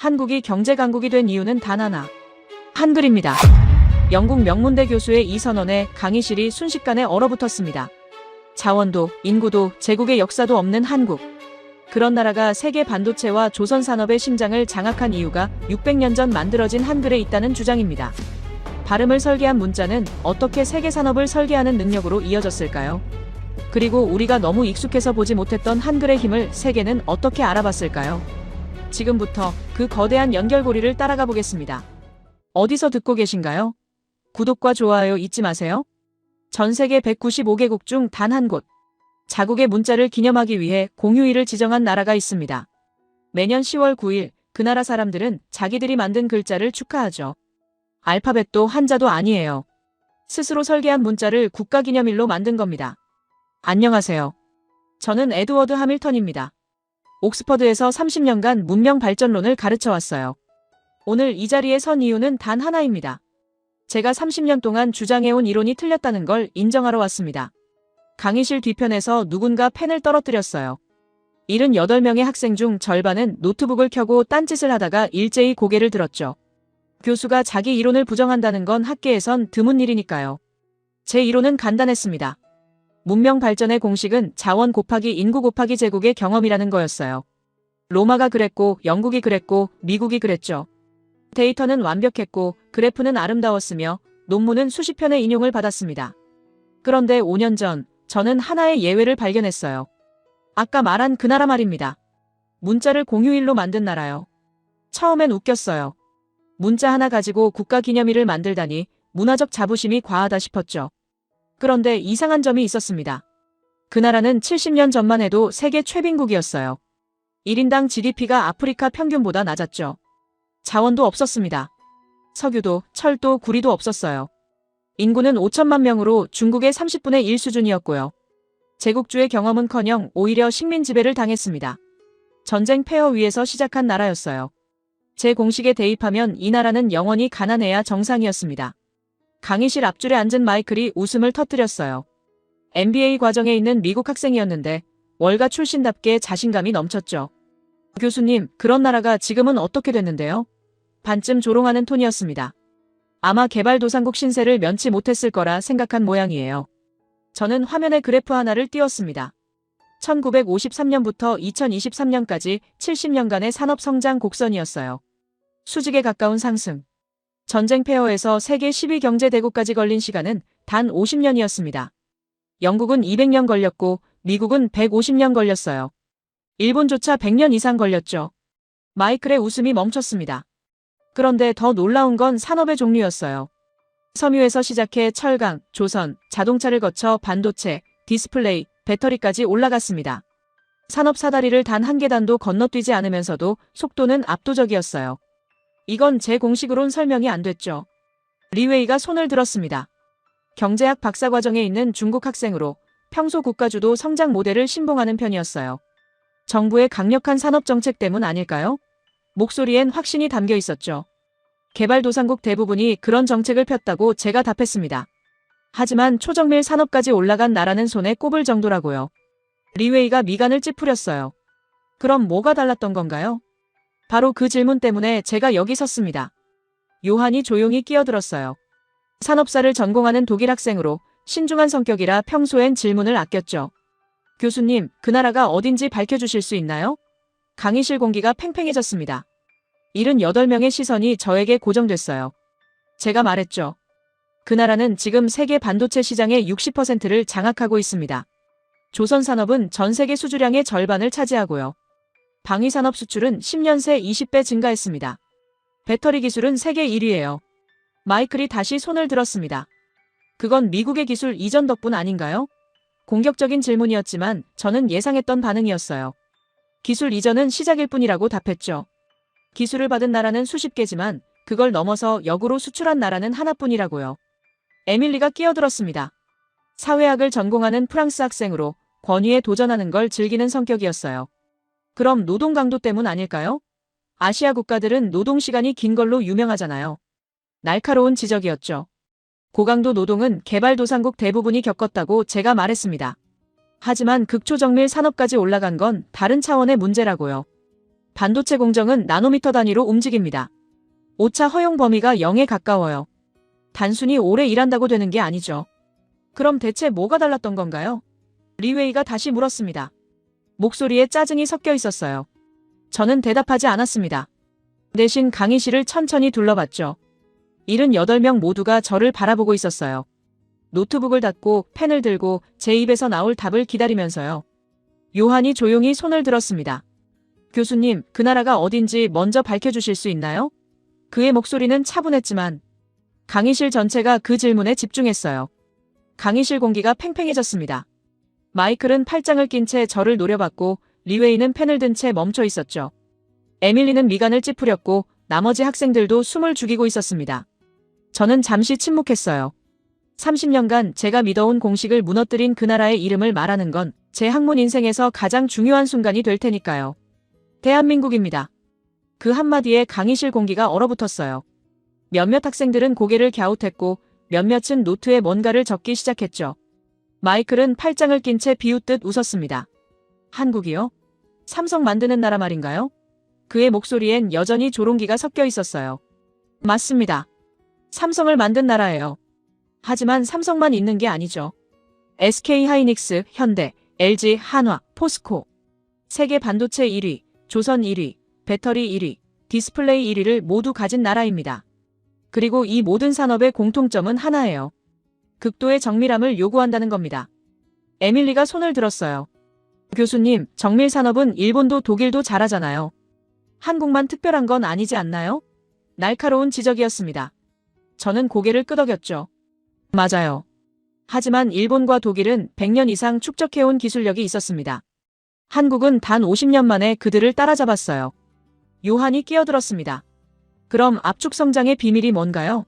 한국이 경제 강국이 된 이유는 단 하나. 한글입니다. 영국 명문대 교수의 이 선언에 강의실이 순식간에 얼어붙었습니다. 자원도, 인구도, 제국의 역사도 없는 한국. 그런 나라가 세계 반도체와 조선 산업의 심장을 장악한 이유가 600년 전 만들어진 한글에 있다는 주장입니다. 발음을 설계한 문자는 어떻게 세계 산업을 설계하는 능력으로 이어졌을까요? 그리고 우리가 너무 익숙해서 보지 못했던 한글의 힘을 세계는 어떻게 알아봤을까요? 지금부터 그 거대한 연결고리를 따라가 보겠습니다. 어디서 듣고 계신가요? 구독과 좋아요 잊지 마세요. 전 세계 195개국 중 단 한 곳. 자국의 문자를 기념하기 위해 공휴일을 지정한 나라가 있습니다. 매년 10월 9일 그 나라 사람들은 자기들이 만든 글자를 축하하죠. 알파벳도 한자도 아니에요. 스스로 설계한 문자를 국가기념일로 만든 겁니다. 안녕하세요. 저는 에드워드 하밀턴입니다. 옥스퍼드에서 30년간 문명 발전론을 가르쳐 왔어요. 오늘 이 자리에 선 이유는 단 하나입니다. 제가 30년 동안 주장해온 이론이 틀렸다는 걸 인정하러 왔습니다. 강의실 뒤편에서 누군가 펜을 떨어뜨렸어요. 78명의 학생 중 절반은 노트북을 켜고 딴짓을 하다가 일제히 고개를 들었죠. 교수가 자기 이론을 부정한다는 건 학계에선 드문 일이니까요. 제 이론은 간단했습니다. 문명 발전의 공식은 자원 곱하기 인구 곱하기 제국의 경험이라는 거였어요. 로마가 그랬고 영국이 그랬고 미국이 그랬죠. 데이터는 완벽했고 그래프는 아름다웠으며 논문은 수십 편의 인용을 받았습니다. 그런데 5년 전 저는 하나의 예외를 발견했어요. 아까 말한 그 나라 말입니다. 문자를 공휴일로 만든 나라요. 처음엔 웃겼어요. 문자 하나 가지고 국가기념일을 만들다니 문화적 자부심이 과하다 싶었죠. 그런데 이상한 점이 있었습니다. 그 나라는 70년 전만 해도 세계 최빈국이었어요. 1인당 GDP가 아프리카 평균보다 낮았죠. 자원도 없었습니다. 석유도, 철도, 구리도 없었어요. 인구는 5천만 명으로 중국의 30분의 1 수준이었고요. 제국주의 경험은커녕 오히려 식민 지배를 당했습니다. 전쟁 폐허 위에서 시작한 나라였어요. 제 공식에 대입하면 이 나라는 영원히 가난해야 정상이었습니다. 강의실 앞줄에 앉은 마이클이 웃음을 터뜨렸어요. MBA 과정에 있는 미국 학생이었는데 월가 출신답게 자신감이 넘쳤죠. 교수님, 그런 나라가 지금은 어떻게 됐는데요? 반쯤 조롱하는 톤이었습니다. 아마 개발도상국 신세를 면치 못했을 거라 생각한 모양이에요. 저는 화면에 그래프 하나를 띄웠습니다. 1953년부터 2023년까지 70년간의 산업성장 곡선이었어요. 수직에 가까운 상승. 전쟁 폐허에서 세계 10위 경제대국까지 걸린 시간은 단 50년이었습니다. 영국은 200년 걸렸고 미국은 150년 걸렸어요. 일본조차 100년 이상 걸렸죠. 마이클의 웃음이 멈췄습니다. 그런데 더 놀라운 건 산업의 종류였어요. 섬유에서 시작해 철강, 조선, 자동차를 거쳐 반도체, 디스플레이, 배터리까지 올라갔습니다. 산업 사다리를 단 한 계단도 건너뛰지 않으면서도 속도는 압도적이었어요. 이건 제 공식으론 설명이 안 됐죠. 리웨이가 손을 들었습니다. 경제학 박사과정에 있는 중국 학생으로 평소 국가주도 성장 모델을 신봉하는 편이었어요. 정부의 강력한 산업정책 때문 아닐까요? 목소리엔 확신이 담겨 있었죠. 개발도상국 대부분이 그런 정책을 폈다고 제가 답했습니다. 하지만 초정밀 산업까지 올라간 나라는 손에 꼽을 정도라고요. 리웨이가 미간을 찌푸렸어요. 그럼 뭐가 달랐던 건가요? 바로 그 질문 때문에 제가 여기 섰습니다. 요한이 조용히 끼어들었어요. 산업사를 전공하는 독일 학생으로 신중한 성격이라 평소엔 질문을 아꼈죠. 교수님, 그 나라가 어딘지 밝혀주실 수 있나요? 강의실 공기가 팽팽해졌습니다. 78명의 시선이 저에게 고정됐어요. 제가 말했죠. 그 나라는 지금 세계 반도체 시장의 60%를 장악하고 있습니다. 조선 산업은 전 세계 수주량의 절반을 차지하고요. 방위산업 수출은 10년 새 20배 증가했습니다. 배터리 기술은 세계 1위예요. 마이클이 다시 손을 들었습니다. 그건 미국의 기술 이전 덕분 아닌가요? 공격적인 질문이었지만 저는 예상했던 반응이었어요. 기술 이전은 시작일 뿐이라고 답했죠. 기술을 받은 나라는 수십 개지만 그걸 넘어서 역으로 수출한 나라는 하나뿐이라고요. 에밀리가 끼어들었습니다. 사회학을 전공하는 프랑스 학생으로 권위에 도전하는 걸 즐기는 성격이었어요. 그럼 노동 강도 때문 아닐까요? 아시아 국가들은 노동 시간이 긴 걸로 유명하잖아요. 날카로운 지적이었죠. 고강도 노동은 개발도상국 대부분이 겪었다고 제가 말했습니다. 하지만 극초정밀 산업까지 올라간 건 다른 차원의 문제라고요. 반도체 공정은 나노미터 단위로 움직입니다. 오차 허용 범위가 0에 가까워요. 단순히 오래 일한다고 되는 게 아니죠. 그럼 대체 뭐가 달랐던 건가요? 리웨이가 다시 물었습니다. 목소리에 짜증이 섞여 있었어요. 저는 대답하지 않았습니다. 대신 강의실을 천천히 둘러봤죠. 78명 모두가 저를 바라보고 있었어요. 노트북을 닫고 펜을 들고 제 입에서 나올 답을 기다리면서요. 요한이 조용히 손을 들었습니다. 교수님, 그 나라가 어딘지 먼저 밝혀주실 수 있나요? 그의 목소리는 차분했지만 강의실 전체가 그 질문에 집중했어요. 강의실 공기가 팽팽해졌습니다. 마이클은 팔짱을 낀 채 저를 노려봤고 리웨이는 펜을 든 채 멈춰 있었죠. 에밀리는 미간을 찌푸렸고 나머지 학생들도 숨을 죽이고 있었습니다. 저는 잠시 침묵했어요. 30년간 제가 믿어온 공식을 무너뜨린 그 나라의 이름을 말하는 건 제 학문 인생에서 가장 중요한 순간이 될 테니까요. 대한민국입니다. 그 한마디에 강의실 공기가 얼어붙었어요. 몇몇 학생들은 고개를 갸웃했고 몇몇은 노트에 뭔가를 적기 시작했죠. 마이클은 팔짱을 낀 채 비웃듯 웃었습니다. 한국이요? 삼성 만드는 나라 말인가요? 그의 목소리엔 여전히 조롱기가 섞여 있었어요. 맞습니다. 삼성을 만든 나라예요. 하지만 삼성만 있는 게 아니죠. SK 하이닉스, 현대, LG, 한화, 포스코. 세계 반도체 1위, 조선 1위, 배터리 1위, 디스플레이 1위를 모두 가진 나라입니다. 그리고 이 모든 산업의 공통점은 하나예요. 극도의 정밀함을 요구한다는 겁니다. 에밀리가 손을 들었어요. 교수님, 정밀 산업은 일본도 독일도 잘하잖아요. 한국만 특별한 건 아니지 않나요? 날카로운 지적이었습니다. 저는 고개를 끄덕였죠. 맞아요. 하지만 일본과 독일은 100년 이상 축적해온 기술력이 있었습니다. 한국은 단 50년 만에 그들을 따라잡았어요. 요한이 끼어들었습니다. 그럼 압축 성장의 비밀이 뭔가요?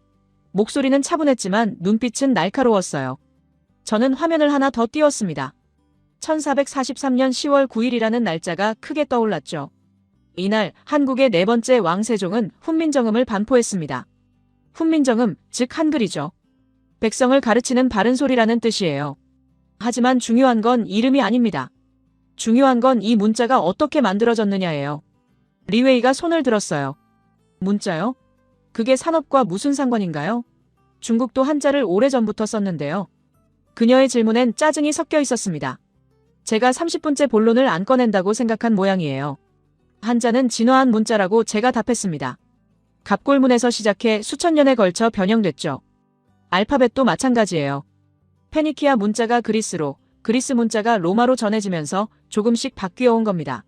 목소리는 차분했지만 눈빛은 날카로웠어요. 저는 화면을 하나 더 띄웠습니다. 1443년 10월 9일이라는 날짜가 크게 떠올랐죠. 이날 한국의 네 번째 왕 세종은 훈민정음을 반포했습니다. 훈민정음, 즉 한글이죠. 백성을 가르치는 바른 소리라는 뜻이에요. 하지만 중요한 건 이름이 아닙니다. 중요한 건 이 문자가 어떻게 만들어졌느냐예요. 리웨이가 손을 들었어요. 문자요? 그게 산업과 무슨 상관인가요? 중국도 한자를 오래전부터 썼는데요. 그녀의 질문엔 짜증이 섞여 있었습니다. 제가 30분째 본론을 안 꺼낸다고 생각한 모양이에요. 한자는 진화한 문자라고 제가 답했습니다. 갑골문에서 시작해 수천 년에 걸쳐 변형됐죠. 알파벳도 마찬가지예요. 페니키아 문자가 그리스로, 그리스 문자가 로마로 전해지면서 조금씩 바뀌어온 겁니다.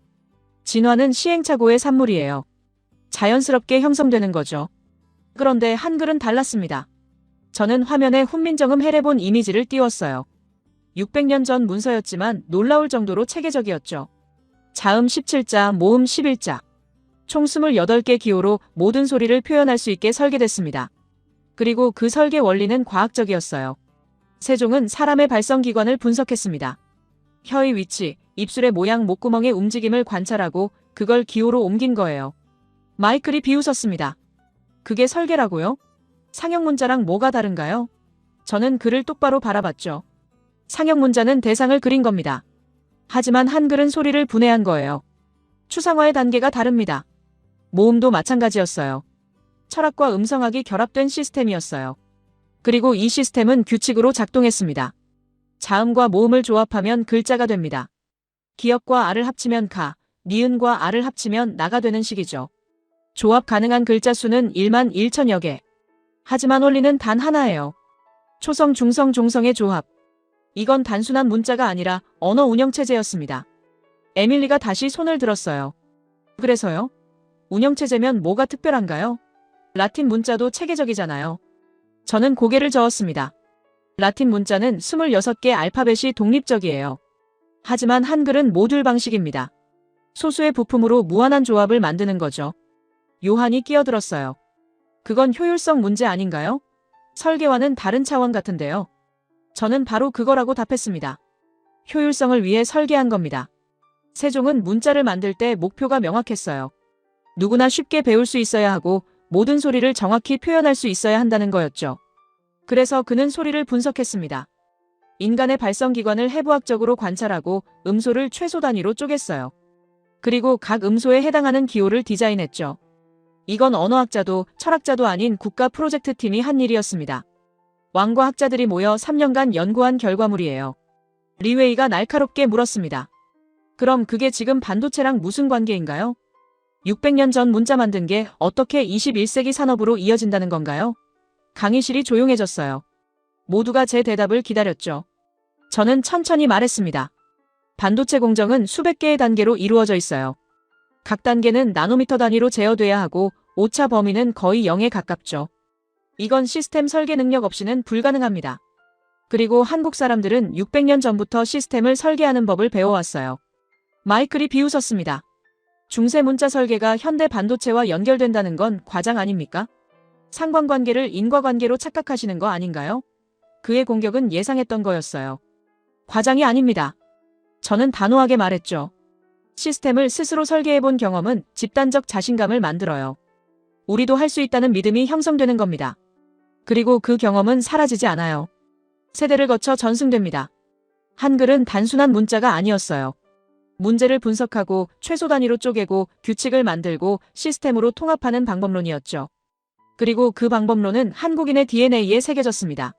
진화는 시행착오의 산물이에요. 자연스럽게 형성되는 거죠. 그런데 한글은 달랐습니다. 저는 화면에 훈민정음 해례본 이미지를 띄웠어요. 600년 전 문서였지만 놀라울 정도로 체계적이었죠. 자음 17자, 모음 11자. 총 28개 기호로 모든 소리를 표현할 수 있게 설계됐습니다. 그리고 그 설계 원리는 과학적이었어요. 세종은 사람의 발성기관을 분석했습니다. 혀의 위치, 입술의 모양, 목구멍의 움직임을 관찰하고 그걸 기호로 옮긴 거예요. 마이클이 비웃었습니다. 그게 설계라고요? 상형문자랑 뭐가 다른가요? 저는 그를 똑바로 바라봤죠. 상형문자는 대상을 그린 겁니다. 하지만 한글은 소리를 분해한 거예요. 추상화의 단계가 다릅니다. 모음도 마찬가지였어요. 철학과 음성학이 결합된 시스템이었어요. 그리고 이 시스템은 규칙으로 작동했습니다. 자음과 모음을 조합하면 글자가 됩니다. 기역과 아를 합치면 가, 니은과 아를 합치면 나가 되는 식이죠. 조합 가능한 글자 수는 1만 1천여 개. 하지만 원리는 단 하나예요. 초성, 중성, 종성의 조합. 이건 단순한 문자가 아니라 언어 운영체제였습니다. 에밀리가 다시 손을 들었어요. 그래서요? 운영체제면 뭐가 특별한가요? 라틴 문자도 체계적이잖아요. 저는 고개를 저었습니다. 라틴 문자는 26개 알파벳이 독립적이에요. 하지만 한글은 모듈 방식입니다. 소수의 부품으로 무한한 조합을 만드는 거죠. 요한이 끼어들었어요. 그건 효율성 문제 아닌가요? 설계와는 다른 차원 같은데요. 저는 바로 그거라고 답했습니다. 효율성을 위해 설계한 겁니다. 세종은 문자를 만들 때 목표가 명확했어요. 누구나 쉽게 배울 수 있어야 하고 모든 소리를 정확히 표현할 수 있어야 한다는 거였죠. 그래서 그는 소리를 분석했습니다. 인간의 발성기관을 해부학적으로 관찰하고 음소를 최소 단위로 쪼갰어요. 그리고 각 음소에 해당하는 기호를 디자인했죠. 이건 언어학자도 철학자도 아닌 국가 프로젝트 팀이 한 일이었습니다. 왕과 학자들이 모여 3년간 연구한 결과물이에요. 리웨이가 날카롭게 물었습니다. 그럼 그게 지금 반도체랑 무슨 관계인가요? 600년 전 문자 만든 게 어떻게 21세기 산업으로 이어진다는 건가요? 강의실이 조용해졌어요. 모두가 제 대답을 기다렸죠. 저는 천천히 말했습니다. 반도체 공정은 수백 개의 단계로 이루어져 있어요. 각 단계는 나노미터 단위로 제어돼야 하고 오차 범위는 거의 0에 가깝죠. 이건 시스템 설계 능력 없이는 불가능합니다. 그리고 한국 사람들은 600년 전부터 시스템을 설계하는 법을 배워왔어요. 마이클이 비웃었습니다. 중세 문자 설계가 현대 반도체와 연결된다는 건 과장 아닙니까? 상관관계를 인과관계로 착각하시는 거 아닌가요? 그의 공격은 예상했던 거였어요. 과장이 아닙니다. 저는 단호하게 말했죠. 시스템을 스스로 설계해본 경험은 집단적 자신감을 만들어요. 우리도 할 수 있다는 믿음이 형성되는 겁니다. 그리고 그 경험은 사라지지 않아요. 세대를 거쳐 전승됩니다. 한글은 단순한 문자가 아니었어요. 문제를 분석하고 최소 단위로 쪼개고 규칙을 만들고 시스템으로 통합하는 방법론이었죠. 그리고 그 방법론은 한국인의 DNA에 새겨졌습니다.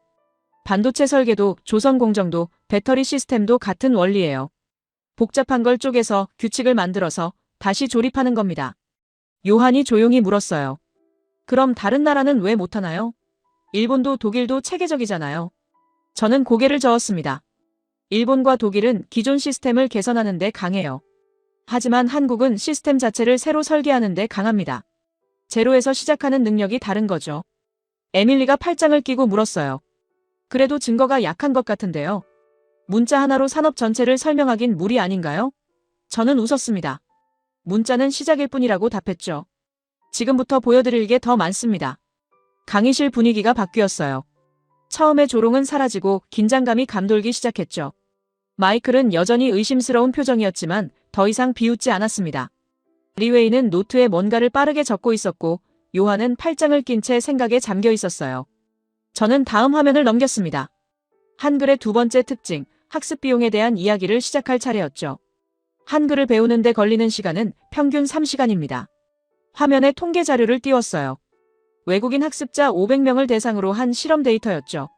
반도체 설계도, 조선 공정도, 배터리 시스템도 같은 원리예요. 복잡한 걸 쪼개서 규칙을 만들어서 다시 조립하는 겁니다. 요한이 조용히 물었어요. 그럼 다른 나라는 왜 못하나요? 일본도 독일도 체계적이잖아요. 저는 고개를 저었습니다. 일본과 독일은 기존 시스템을 개선하는 데 강해요. 하지만 한국은 시스템 자체를 새로 설계하는 데 강합니다. 제로에서 시작하는 능력이 다른 거죠. 에밀리가 팔짱을 끼고 물었어요. 그래도 증거가 약한 것 같은데요. 문자 하나로 산업 전체를 설명하긴 무리 아닌가요? 저는 웃었습니다. 문자는 시작일 뿐이라고 답했죠. 지금부터 보여드릴 게 더 많습니다. 강의실 분위기가 바뀌었어요. 처음에 조롱은 사라지고 긴장감이 감돌기 시작했죠. 마이클은 여전히 의심스러운 표정이었지만 더 이상 비웃지 않았습니다. 리웨이는 노트에 뭔가를 빠르게 적고 있었고 요한은 팔짱을 낀 채 생각에 잠겨 있었어요. 저는 다음 화면을 넘겼습니다. 한글의 두 번째 특징, 학습 비용에 대한 이야기를 시작할 차례였죠. 한글을 배우는 데 걸리는 시간은 평균 3시간입니다. 화면에 통계 자료를 띄웠어요. 외국인 학습자 500명을 대상으로 한 실험 데이터였죠.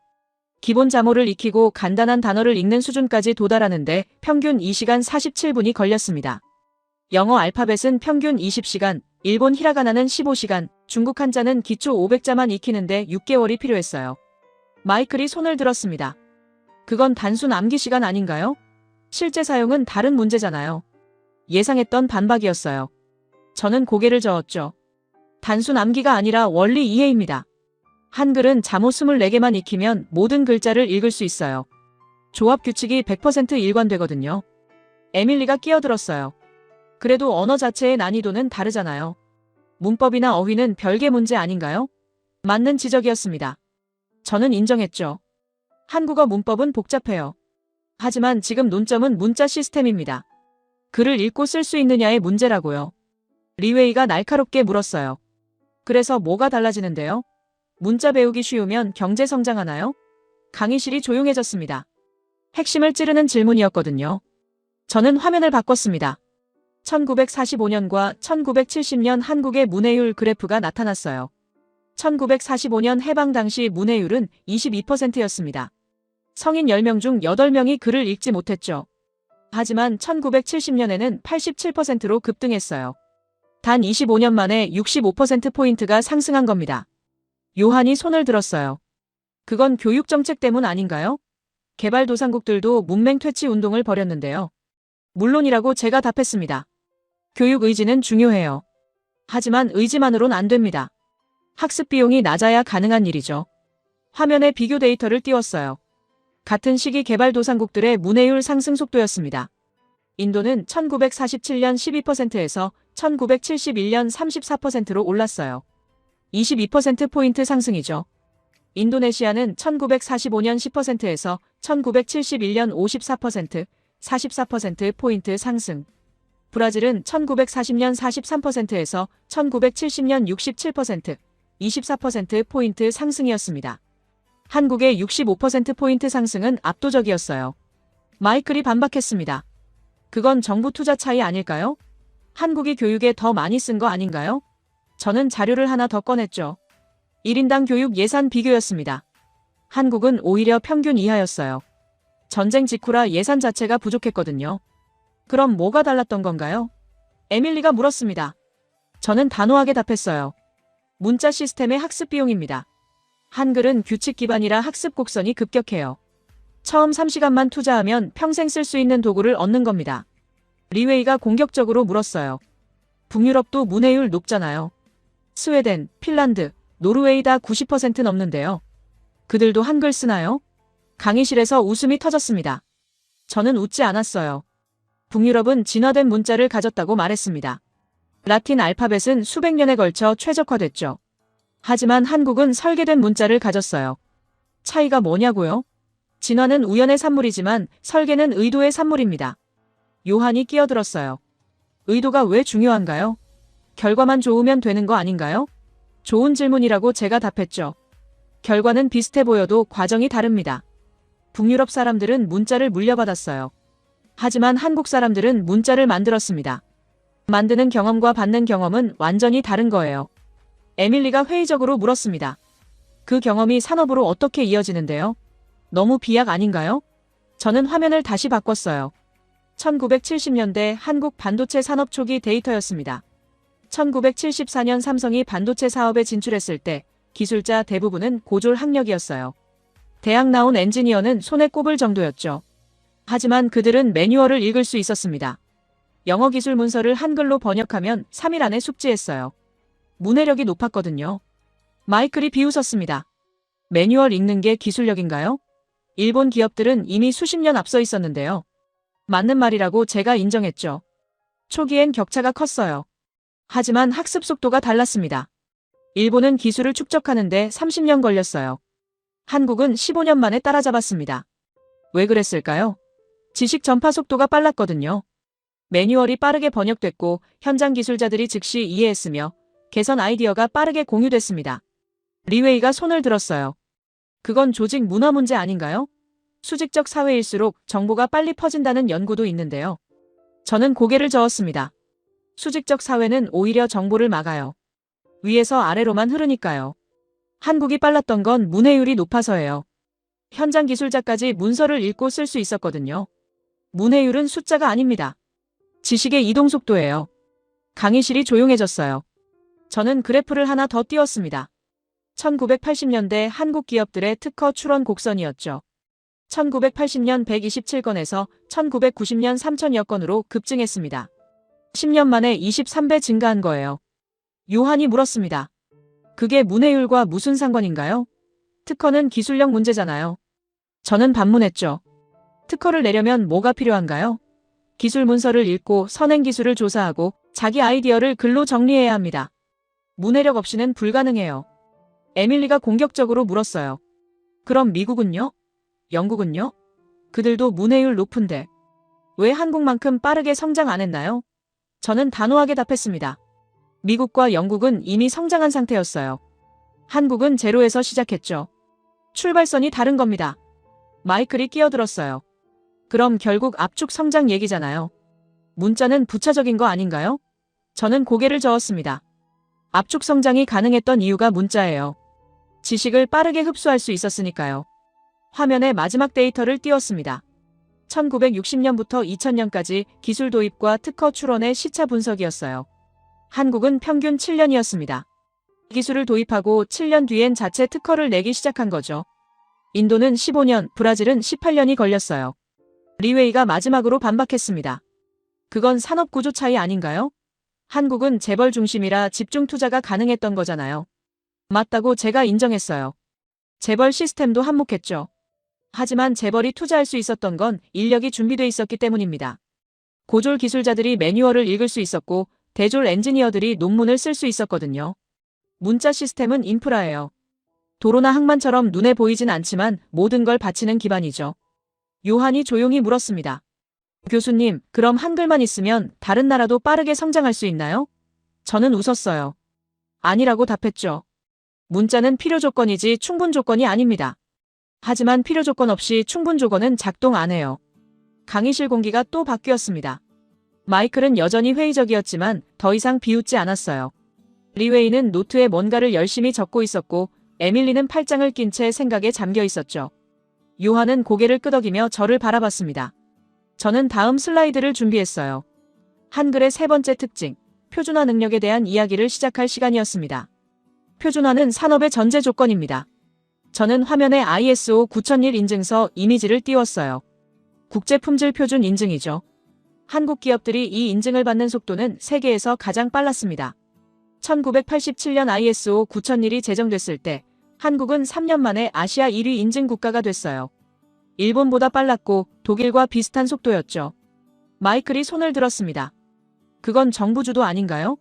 기본 자모를 익히고 간단한 단어를 읽는 수준까지 도달하는데 평균 2시간 47분이 걸렸습니다. 영어 알파벳은 평균 20시간, 일본 히라가나는 15시간, 중국 한자는 기초 500자만 익히는데 6개월이 필요했어요. 마이클이 손을 들었습니다. 그건 단순 암기 시간 아닌가요? 실제 사용은 다른 문제잖아요. 예상했던 반박이었어요. 저는 고개를 저었죠. 단순 암기가 아니라 원리 이해입니다. 한글은 자모 24개만 익히면 모든 글자를 읽을 수 있어요. 조합 규칙이 100% 일관되거든요. 에밀리가 끼어들었어요. 그래도 언어 자체의 난이도는 다르잖아요. 문법이나 어휘는 별개 문제 아닌가요? 맞는 지적이었습니다. 저는 인정했죠. 한국어 문법은 복잡해요. 하지만 지금 논점은 문자 시스템입니다. 글을 읽고 쓸 수 있느냐의 문제라고요. 리웨이가 날카롭게 물었어요. 그래서 뭐가 달라지는데요? 문자 배우기 쉬우면 경제 성장하나요? 강의실이 조용해졌습니다. 핵심을 찌르는 질문이었거든요. 저는 화면을 바꿨습니다. 1945년과 1970년 한국의 문해율 그래프가 나타났어요. 1945년 해방 당시 문해율은 22%였습니다. 성인 10명 중 8명이 글을 읽지 못했죠. 하지만 1970년에는 87%로 급등했어요. 단 25년 만에 65%포인트가 상승한 겁니다. 요한이 손을 들었어요. 그건 교육정책 때문 아닌가요? 개발도상국들도 문맹 퇴치 운동을 벌였는데요. 물론이라고 제가 답했습니다. 교육 의지는 중요해요. 하지만 의지만으론 안 됩니다. 학습 비용이 낮아야 가능한 일이죠. 화면에 비교 데이터를 띄웠어요. 같은 시기 개발도상국들의 문해율 상승 속도였습니다. 인도는 1947년 12%에서 1971년 34%로 올랐어요. 22%포인트 상승이죠. 인도네시아는 1945년 10%에서 1971년 54%, 44%포인트 상승. 브라질은 1940년 43%에서 1970년 67%, 24%포인트 상승이었습니다. 한국의 65%포인트 상승은 압도적이었어요. 마이클이 반박했습니다. 그건 정부 투자 차이 아닐까요? 한국이 교육에 더 많이 쓴 거 아닌가요? 저는 자료를 하나 더 꺼냈죠. 1인당 교육 예산 비교였습니다. 한국은 오히려 평균 이하였어요. 전쟁 직후라 예산 자체가 부족했거든요. 그럼 뭐가 달랐던 건가요? 에밀리가 물었습니다. 저는 단호하게 답했어요. 문자 시스템의 학습 비용입니다. 한글은 규칙 기반이라 학습 곡선이 급격해요. 처음 3시간만 투자하면 평생 쓸 수 있는 도구를 얻는 겁니다. 리웨이가 공격적으로 물었어요. 북유럽도 문해율 높잖아요. 스웨덴, 핀란드, 노르웨이 다 90% 넘는데요. 그들도 한글 쓰나요? 강의실에서 웃음이 터졌습니다. 저는 웃지 않았어요. 북유럽은 진화된 문자를 가졌다고 말했습니다. 라틴 알파벳은 수백 년에 걸쳐 최적화됐죠. 하지만 한국은 설계된 문자를 가졌어요. 차이가 뭐냐고요? 진화는 우연의 산물이지만 설계는 의도의 산물입니다. 요한이 끼어들었어요. 의도가 왜 중요한가요? 결과만 좋으면 되는 거 아닌가요? 좋은 질문이라고 제가 답했죠. 결과는 비슷해 보여도 과정이 다릅니다. 북유럽 사람들은 문자를 물려받았어요. 하지만 한국 사람들은 문자를 만들었습니다. 만드는 경험과 받는 경험은 완전히 다른 거예요. 에밀리가 회의적으로 물었습니다. 그 경험이 산업으로 어떻게 이어지는데요? 너무 비약 아닌가요? 저는 화면을 다시 바꿨어요. 1970년대 한국 반도체 산업 초기 데이터였습니다. 1974년 삼성이 반도체 사업에 진출했을 때 기술자 대부분은 고졸 학력이었어요. 대학 나온 엔지니어는 손에 꼽을 정도였죠. 하지만 그들은 매뉴얼을 읽을 수 있었습니다. 영어 기술 문서를 한글로 번역하면 3일 안에 숙지했어요. 문해력이 높았거든요. 마이클이 비웃었습니다. 매뉴얼 읽는 게 기술력인가요? 일본 기업들은 이미 수십 년 앞서 있었는데요. 맞는 말이라고 제가 인정했죠. 초기엔 격차가 컸어요. 하지만 학습 속도가 달랐습니다. 일본은 기술을 축적하는데 30년 걸렸어요. 한국은 15년 만에 따라잡았습니다. 왜 그랬을까요? 지식 전파 속도가 빨랐거든요. 매뉴얼이 빠르게 번역됐고 현장 기술자들이 즉시 이해했으며 개선 아이디어가 빠르게 공유됐습니다. 리웨이가 손을 들었어요. 그건 조직 문화 문제 아닌가요? 수직적 사회일수록 정보가 빨리 퍼진다는 연구도 있는데요. 저는 고개를 저었습니다. 수직적 사회는 오히려 정보를 막아요. 위에서 아래로만 흐르니까요. 한국이 빨랐던 건 문해율이 높아서예요. 현장 기술자까지 문서를 읽고 쓸 수 있었거든요. 문해율은 숫자가 아닙니다. 지식의 이동 속도예요. 강의실이 조용해졌어요. 저는 그래프를 하나 더 띄웠습니다. 1980년대 한국 기업들의 특허 출원 곡선이었죠. 1980년 127건에서 1990년 3000여 건으로 급증했습니다. 10년 만에 23배 증가한 거예요. 요한이 물었습니다. 그게 문해율과 무슨 상관인가요? 특허는 기술력 문제잖아요. 저는 반문했죠. 특허를 내려면 뭐가 필요한가요? 기술 문서를 읽고 선행 기술을 조사하고 자기 아이디어를 글로 정리해야 합니다. 문해력 없이는 불가능해요. 에밀리가 공격적으로 물었어요. 그럼 미국은요? 영국은요? 그들도 문해율 높은데 왜 한국만큼 빠르게 성장 안 했나요? 저는 단호하게 답했습니다. 미국과 영국은 이미 성장한 상태였어요. 한국은 제로에서 시작했죠. 출발선이 다른 겁니다. 마이클이 끼어들었어요. 그럼 결국 압축 성장 얘기잖아요. 문자는 부차적인 거 아닌가요? 저는 고개를 저었습니다. 압축 성장이 가능했던 이유가 문자예요. 지식을 빠르게 흡수할 수 있었으니까요. 화면에 마지막 데이터를 띄웠습니다. 1960년부터 2000년까지 기술 도입과 특허 출원의 시차 분석이었어요. 한국은 평균 7년이었습니다. 기술을 도입하고 7년 뒤엔 자체 특허를 내기 시작한 거죠. 인도는 15년, 브라질은 18년이 걸렸어요. 리웨이가 마지막으로 반박했습니다. 그건 산업 구조 차이 아닌가요? 한국은 재벌 중심이라 집중 투자가 가능했던 거잖아요. 맞다고 제가 인정했어요. 재벌 시스템도 한몫했죠. 하지만 재벌이 투자할 수 있었던 건 인력이 준비돼 있었기 때문입니다. 고졸 기술자들이 매뉴얼을 읽을 수 있었고 대졸 엔지니어들이 논문을 쓸 수 있었거든요. 문자 시스템은 인프라예요. 도로나 항만처럼 눈에 보이진 않지만 모든 걸 바치는 기반이죠. 요한이 조용히 물었습니다. 교수님, 그럼 한글만 있으면 다른 나라도 빠르게 성장할 수 있나요? 저는 웃었어요. 아니라고 답했죠. 문자는 필요 조건이지 충분 조건이 아닙니다. 하지만 필요 조건 없이 충분 조건은 작동 안 해요. 강의실 공기가 또 바뀌었습니다. 마이클은 여전히 회의적이었지만 더 이상 비웃지 않았어요. 리웨이는 노트에 뭔가를 열심히 적고 있었고 에밀리는 팔짱을 낀 채 생각에 잠겨 있었죠. 요한은 고개를 끄덕이며 저를 바라봤습니다. 저는 다음 슬라이드를 준비했어요. 한글의 세 번째 특징, 표준화 능력에 대한 이야기를 시작할 시간이었습니다. 표준화는 산업의 전제 조건입니다. 저는 화면에 ISO 9001 인증서 이미지를 띄웠어요. 국제품질 표준 인증이죠. 한국 기업들이 이 인증을 받는 속도는 세계에서 가장 빨랐습니다. 1987년 ISO 9001이 제정됐을 때 한국은 3년 만에 아시아 1위 인증 국가가 됐어요. 일본보다 빨랐고 독일과 비슷한 속도였죠. 마이클이 손을 들었습니다. 그건 정부 주도 아닌가요?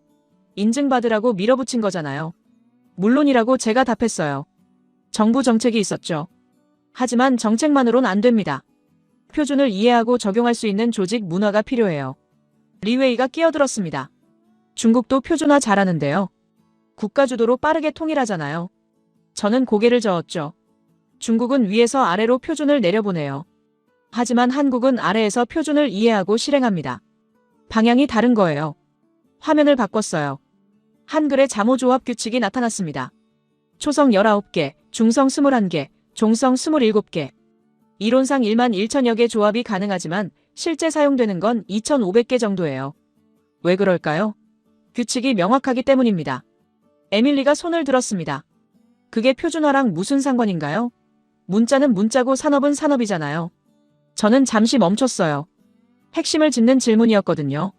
인증받으라고 밀어붙인 거잖아요. 물론이라고 제가 답했어요. 정부 정책이 있었죠. 하지만 정책만으론 안 됩니다. 표준을 이해하고 적용할 수 있는 조직 문화가 필요해요. 리웨이가 끼어들었습니다. 중국도 표준화 잘하는데요. 국가 주도로 빠르게 통일하잖아요. 저는 고개를 저었죠. 중국은 위에서 아래로 표준을 내려보내요. 하지만 한국은 아래에서 표준을 이해하고 실행합니다. 방향이 다른 거예요. 화면을 바꿨어요. 한글의 잠호조합 규칙이 나타났습니다. 초성 19개, 중성 21개, 종성 27개. 이론상 1만 1천여 개 조합이 가능하지만 실제 사용되는 건 2,500개 정도예요. 왜 그럴까요? 규칙이 명확하기 때문입니다. 에밀리가 손을 들었습니다. 그게 표준화랑 무슨 상관인가요? 문자는 문자고 산업은 산업이잖아요. 저는 잠시 멈췄어요. 핵심을 짚는 질문이었거든요.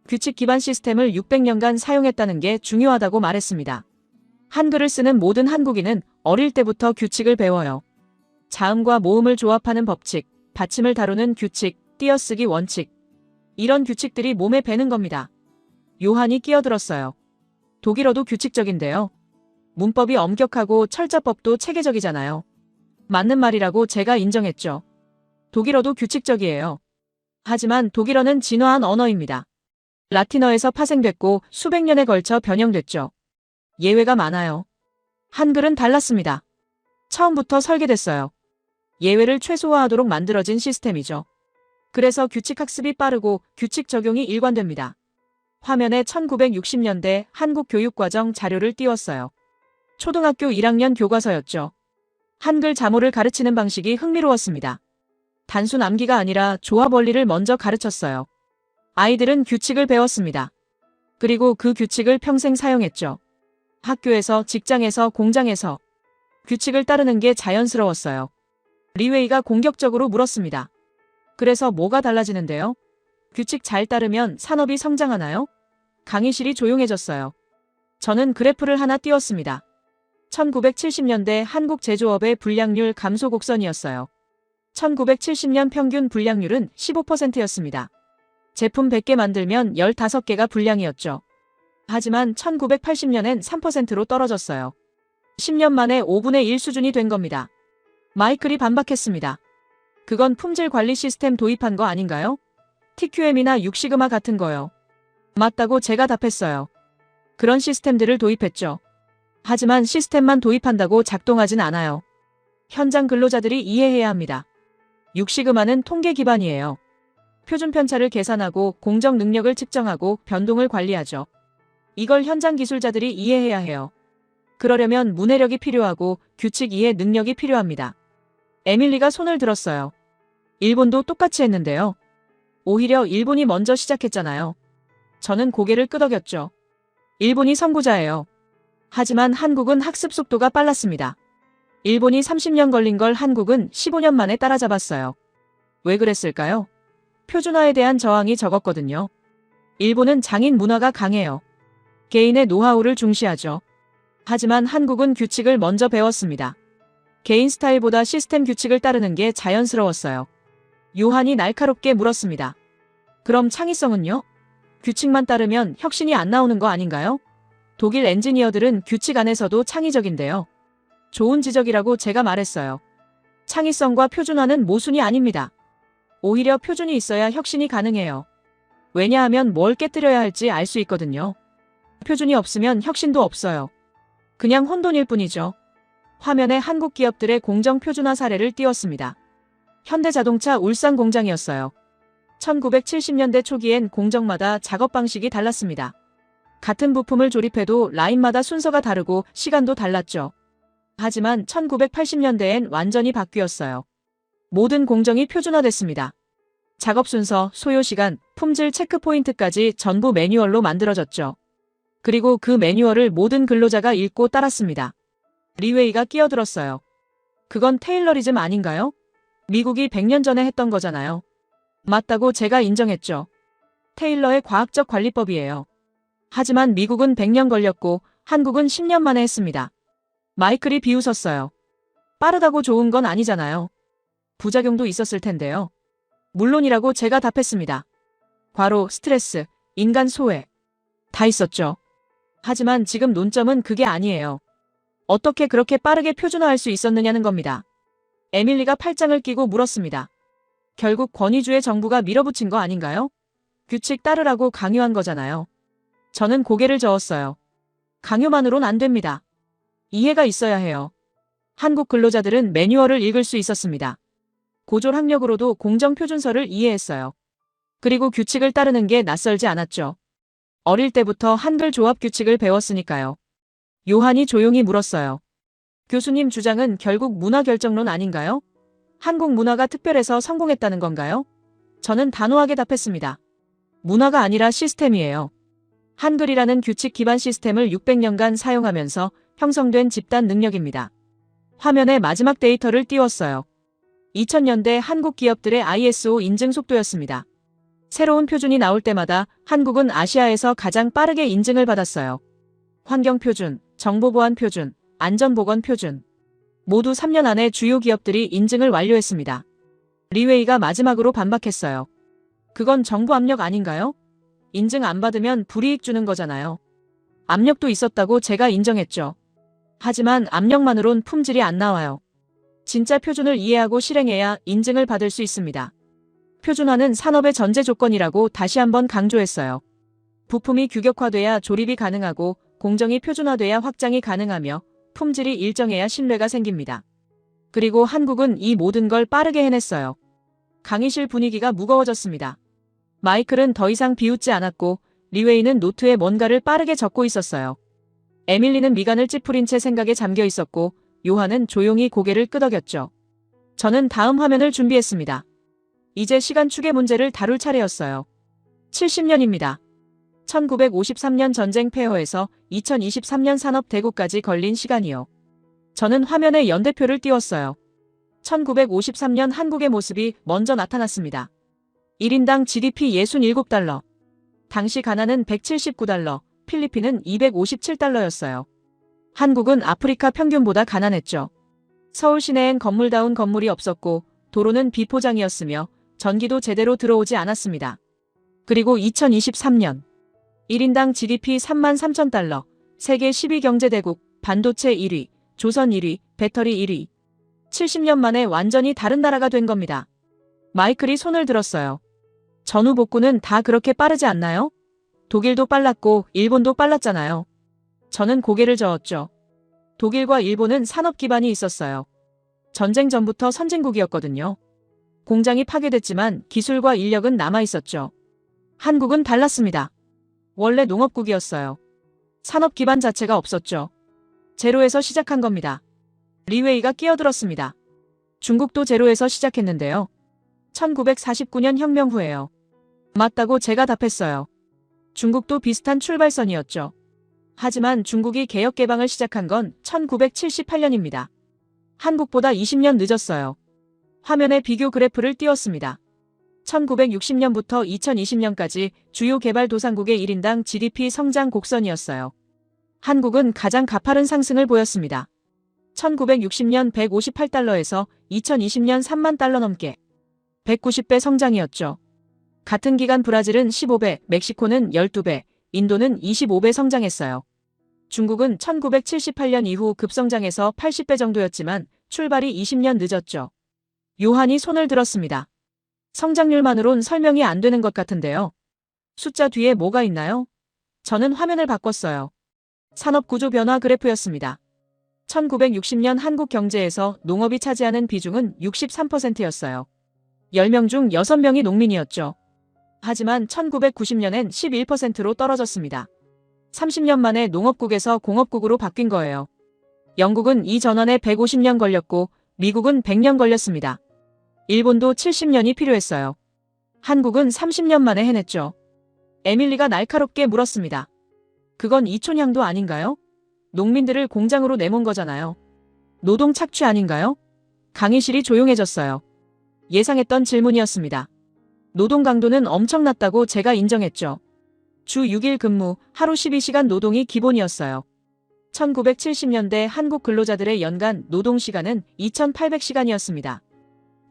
규칙 기반 시스템을 600년간 사용했다는 게 중요하다고 말했습니다. 한글을 쓰는 모든 한국인은 어릴 때부터 규칙을 배워요. 자음과 모음을 조합하는 법칙, 받침을 다루는 규칙, 띄어쓰기 원칙. 이런 규칙들이 몸에 배는 겁니다. 요한이 끼어들었어요. 독일어도 규칙적인데요. 문법이 엄격하고 철자법도 체계적이잖아요. 맞는 말이라고 제가 인정했죠. 독일어도 규칙적이에요. 하지만 독일어는 진화한 언어입니다. 라틴어에서 파생됐고 수백 년에 걸쳐 변형됐죠. 예외가 많아요. 한글은 달랐습니다. 처음부터 설계됐어요. 예외를 최소화하도록 만들어진 시스템이죠. 그래서 규칙 학습이 빠르고 규칙 적용이 일관됩니다. 화면에 1960년대 한국 교육과정 자료를 띄웠어요. 초등학교 1학년 교과서였죠. 한글 자모를 가르치는 방식이 흥미로웠습니다. 단순 암기가 아니라 조합 원리를 먼저 가르쳤어요. 아이들은 규칙을 배웠습니다. 그리고 그 규칙을 평생 사용했죠. 학교에서, 직장에서, 공장에서 규칙을 따르는 게 자연스러웠어요. 리웨이가 공격적으로 물었습니다. 그래서 뭐가 달라지는데요? 규칙 잘 따르면 산업이 성장하나요? 강의실이 조용해졌어요. 저는 그래프를 하나 띄웠습니다. 1970년대 한국 제조업의 불량률 감소 곡선이었어요. 1970년 평균 불량률은 15%였습니다. 제품 100개 만들면 15개가 불량이었죠. 하지만 1980년엔 3%로 떨어졌어요. 10년 만에 5분의 1 수준이 된 겁니다. 마이클이 반박했습니다. 그건 품질 관리 시스템 도입한 거 아닌가요? TQM이나 6시그마 같은 거요. 맞다고 제가 답했어요. 그런 시스템들을 도입했죠. 하지만 시스템만 도입한다고 작동하진 않아요. 현장 근로자들이 이해해야 합니다. 6시그마는 통계 기반이에요. 표준 편차를 계산하고 공정 능력을 측정하고 변동을 관리하죠. 이걸 현장 기술자들이 이해해야 해요. 그러려면 문해력이 필요하고 규칙 이해 능력이 필요합니다. 에밀리가 손을 들었어요. 일본도 똑같이 했는데요. 오히려 일본이 먼저 시작했잖아요. 저는 고개를 끄덕였죠. 일본이 선구자예요. 하지만 한국은 학습 속도가 빨랐습니다. 일본이 30년 걸린 걸 한국은 15년 만에 따라잡았어요. 왜 그랬을까요? 표준화에 대한 저항이 적었거든요. 일본은 장인 문화가 강해요. 개인의 노하우를 중시하죠. 하지만 한국은 규칙을 먼저 배웠습니다. 개인 스타일보다 시스템 규칙을 따르는 게 자연스러웠어요. 요한이 날카롭게 물었습니다. 그럼 창의성은요? 규칙만 따르면 혁신이 안 나오는 거 아닌가요? 독일 엔지니어들은 규칙 안에서도 창의적인데요. 좋은 지적이라고 제가 말했어요. 창의성과 표준화는 모순이 아닙니다. 오히려 표준이 있어야 혁신이 가능해요. 왜냐하면 뭘 깨뜨려야 할지 알 수 있거든요. 표준이 없으면 혁신도 없어요. 그냥 혼돈일 뿐이죠. 화면에 한국 기업들의 공정 표준화 사례를 띄웠습니다. 현대자동차 울산 공장이었어요. 1970년대 초기엔 공정마다 작업 방식이 달랐습니다. 같은 부품을 조립해도 라인마다 순서가 다르고 시간도 달랐죠. 하지만 1980년대엔 완전히 바뀌었어요. 모든 공정이 표준화됐습니다. 작업 순서, 소요 시간, 품질 체크 포인트까지 전부 매뉴얼로 만들어졌죠. 그리고 그 매뉴얼을 모든 근로자가 읽고 따랐습니다. 리웨이가 끼어들었어요. 그건 테일러리즘 아닌가요? 미국이 100년 전에 했던 거잖아요. 맞다고 제가 인정했죠. 테일러의 과학적 관리법이에요. 하지만 미국은 100년 걸렸고 한국은 10년 만에 했습니다. 마이클이 비웃었어요. 빠르다고 좋은 건 아니잖아요. 부작용도 있었을 텐데요. 물론이라고 제가 답했습니다. 과로, 스트레스, 인간 소외. 다 있었죠. 하지만 지금 논점은 그게 아니에요. 어떻게 그렇게 빠르게 표준화할 수 있었느냐는 겁니다. 에밀리가 팔짱을 끼고 물었습니다. 결국 권위주의 정부가 밀어붙인 거 아닌가요? 규칙 따르라고 강요한 거잖아요. 저는 고개를 저었어요. 강요만으론 안 됩니다. 이해가 있어야 해요. 한국 근로자들은 매뉴얼을 읽을 수 있었습니다. 고졸 학력으로도 공정표준서를 이해했어요. 그리고 규칙을 따르는 게 낯설지 않았죠. 어릴 때부터 한글 조합 규칙을 배웠으니까요. 요한이 조용히 물었어요. 교수님 주장은 결국 문화 결정론 아닌가요? 한국 문화가 특별해서 성공했다는 건가요? 저는 단호하게 답했습니다. 문화가 아니라 시스템이에요. 한글이라는 규칙 기반 시스템을 600년간 사용하면서 형성된 집단 능력입니다. 화면에 마지막 데이터를 띄웠어요. 2000년대 한국 기업들의 ISO 인증 속도였습니다. 새로운 표준이 나올 때마다 한국은 아시아에서 가장 빠르게 인증을 받았어요. 환경표준, 정보보안 표준, 안전보건 표준. 모두 3년 안에 주요 기업들이 인증을 완료했습니다. 리웨이가 마지막으로 반박했어요. 그건 정부 압력 아닌가요? 인증 안 받으면 불이익 주는 거잖아요. 압력도 있었다고 제가 인정했죠. 하지만 압력만으론 품질이 안 나와요. 진짜 표준을 이해하고 실행해야 인증을 받을 수 있습니다. 표준화는 산업의 전제 조건이라고 다시 한번 강조했어요. 부품이 규격화돼야 조립이 가능하고 공정이 표준화돼야 확장이 가능하며 품질이 일정해야 신뢰가 생깁니다. 그리고 한국은 이 모든 걸 빠르게 해냈어요. 강의실 분위기가 무거워졌습니다. 마이클은 더 이상 비웃지 않았고 리웨이는 노트에 뭔가를 빠르게 적고 있었어요. 에밀리는 미간을 찌푸린 채 생각에 잠겨 있었고 요한은 조용히 고개를 끄덕였죠. 저는 다음 화면을 준비했습니다. 이제 시간축의 문제를 다룰 차례였어요. 70년입니다. 1953년 전쟁 폐허에서 2023년 산업 대국까지 걸린 시간이요. 저는 화면에 연대표를 띄웠어요. 1953년 한국의 모습이 먼저 나타났습니다. 1인당 GDP 67달러. 당시 가나는 179달러, 필리핀은 257달러였어요. 한국은 아프리카 평균보다 가난했죠. 서울 시내엔 건물다운 건물이 없었고 도로는 비포장이었으며 전기도 제대로 들어오지 않았습니다. 그리고 2023년 1인당 GDP 33,000달러, 세계 12경제대국, 반도체 1위, 조선 1위, 배터리 1위. 70년 만에 완전히 다른 나라가 된 겁니다. 마이클이 손을 들었어요. 전후 복구는 다 그렇게 빠르지 않나요? 독일도 빨랐고 일본도 빨랐잖아요. 저는 고개를 저었죠. 독일과 일본은 산업 기반이 있었어요. 전쟁 전부터 선진국이었거든요. 공장이 파괴됐지만 기술과 인력은 남아있었죠. 한국은 달랐습니다. 원래 농업국이었어요. 산업 기반 자체가 없었죠. 제로에서 시작한 겁니다. 리웨이가 끼어들었습니다. 중국도 제로에서 시작했는데요. 1949년 혁명 후에요. 맞다고 제가 답했어요. 중국도 비슷한 출발선이었죠. 하지만 중국이 개혁 개방을 시작한 건 1978년입니다. 한국보다 20년 늦었어요. 화면에 비교 그래프를 띄웠습니다. 1960년부터 2020년까지 주요 개발도상국의 1인당 GDP 성장 곡선이었어요. 한국은 가장 가파른 상승을 보였습니다. 1960년 158달러에서 2020년 3만 달러 넘게 190배 성장이었죠. 같은 기간 브라질은 15배, 멕시코는 12배, 인도는 25배 성장했어요. 중국은 1978년 이후 급성장해서 80배 정도였지만 출발이 20년 늦었죠. 요한이 손을 들었습니다. 성장률만으론 설명이 안 되는 것 같은데요. 숫자 뒤에 뭐가 있나요? 저는 화면을 바꿨어요. 산업구조 변화 그래프였습니다. 1960년 한국 경제에서 농업이 차지하는 비중은 63%였어요. 10명 중 6명이 농민이었죠. 하지만 1990년엔 11%로 떨어졌습니다. 30년 만에 농업국에서 공업국으로 바뀐 거예요. 영국은 이 전환에 150년 걸렸고 미국은 100년 걸렸습니다. 일본도 70년이 필요했어요. 한국은 30년 만에 해냈죠. 에밀리가 날카롭게 물었습니다. 그건 이촌향도 아닌가요? 농민들을 공장으로 내몬 거잖아요. 노동 착취 아닌가요? 강의실이 조용해졌어요. 예상했던 질문이었습니다. 노동 강도는 엄청났다고 제가 인정했죠. 주 6일 근무, 하루 12시간 노동이 기본이었어요. 1970년대 한국 근로자들의 연간 노동시간은 2800시간이었습니다.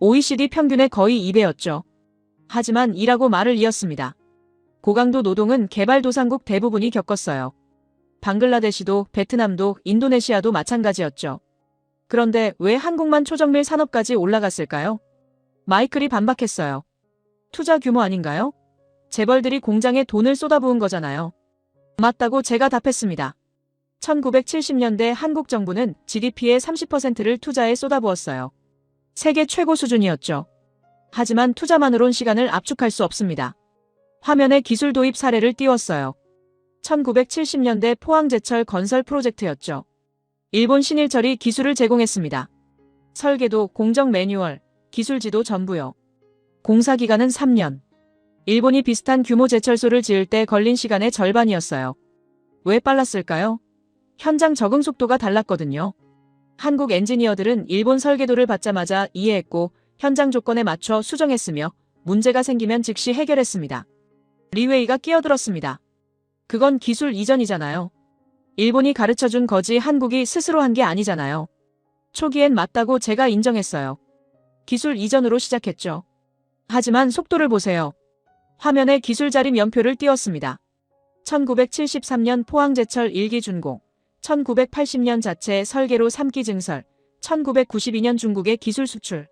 OECD 평균의 거의 2배였죠. 하지만 이라고 말을 이었습니다. 고강도 노동은 개발도상국 대부분이 겪었어요. 방글라데시도 베트남도 인도네시아도 마찬가지였죠. 그런데 왜 한국만 초정밀 산업까지 올라갔을까요? 마이클이 반박했어요. 투자 규모 아닌가요? 재벌들이 공장에 돈을 쏟아부은 거잖아요. 맞다고 제가 답했습니다. 1970년대 한국 정부는 GDP의 30%를 투자에 쏟아부었어요. 세계 최고 수준이었죠. 하지만 투자만으론 시간을 압축할 수 없습니다. 화면에 기술 도입 사례를 띄웠어요. 1970년대 포항제철 건설 프로젝트였죠. 일본 신일철이 기술을 제공했습니다. 설계도, 공정 매뉴얼, 기술지도 전부요. 공사 기간은 3년. 일본이 비슷한 규모 제철소를 지을 때 걸린 시간의 절반이었어요. 왜 빨랐을까요? 현장 적응 속도가 달랐거든요. 한국 엔지니어들은 일본 설계도를 받자마자 이해했고 현장 조건에 맞춰 수정했으며 문제가 생기면 즉시 해결했습니다. 리웨이가 끼어들었습니다. 그건 기술 이전이잖아요. 일본이 가르쳐준 거지 한국이 스스로 한 게 아니잖아요. 초기엔 맞다고 제가 인정했어요. 기술 이전으로 시작했죠. 하지만 속도를 보세요. 화면에 기술 자립 연표를 띄웠습니다. 1973년 포항제철 1기 준공, 1980년 자체 설계로 3기 증설, 1992년 중국의 기술 수출.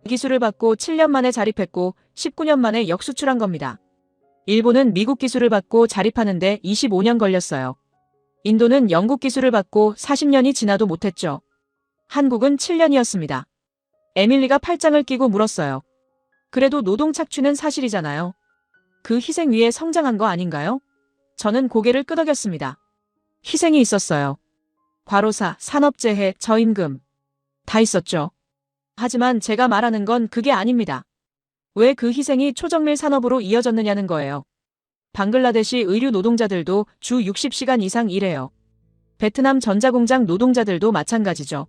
기술을 받고 7년 만에 자립했고 19년 만에 역수출한 겁니다. 일본은 미국 기술을 받고 자립하는데 25년 걸렸어요. 인도는 영국 기술을 받고 40년이 지나도 못했죠. 한국은 7년이었습니다. 에밀리가 팔짱을 끼고 물었어요. 그래도 노동 착취는 사실이잖아요. 그 희생 위에 성장한 거 아닌가요? 저는 고개를 끄덕였습니다. 희생이 있었어요. 과로사, 산업재해, 저임금. 다 있었죠. 하지만 제가 말하는 건 그게 아닙니다. 왜 그 희생이 초정밀 산업으로 이어졌느냐는 거예요. 방글라데시 의류 노동자들도 주 60시간 이상 일해요. 베트남 전자공장 노동자들도 마찬가지죠.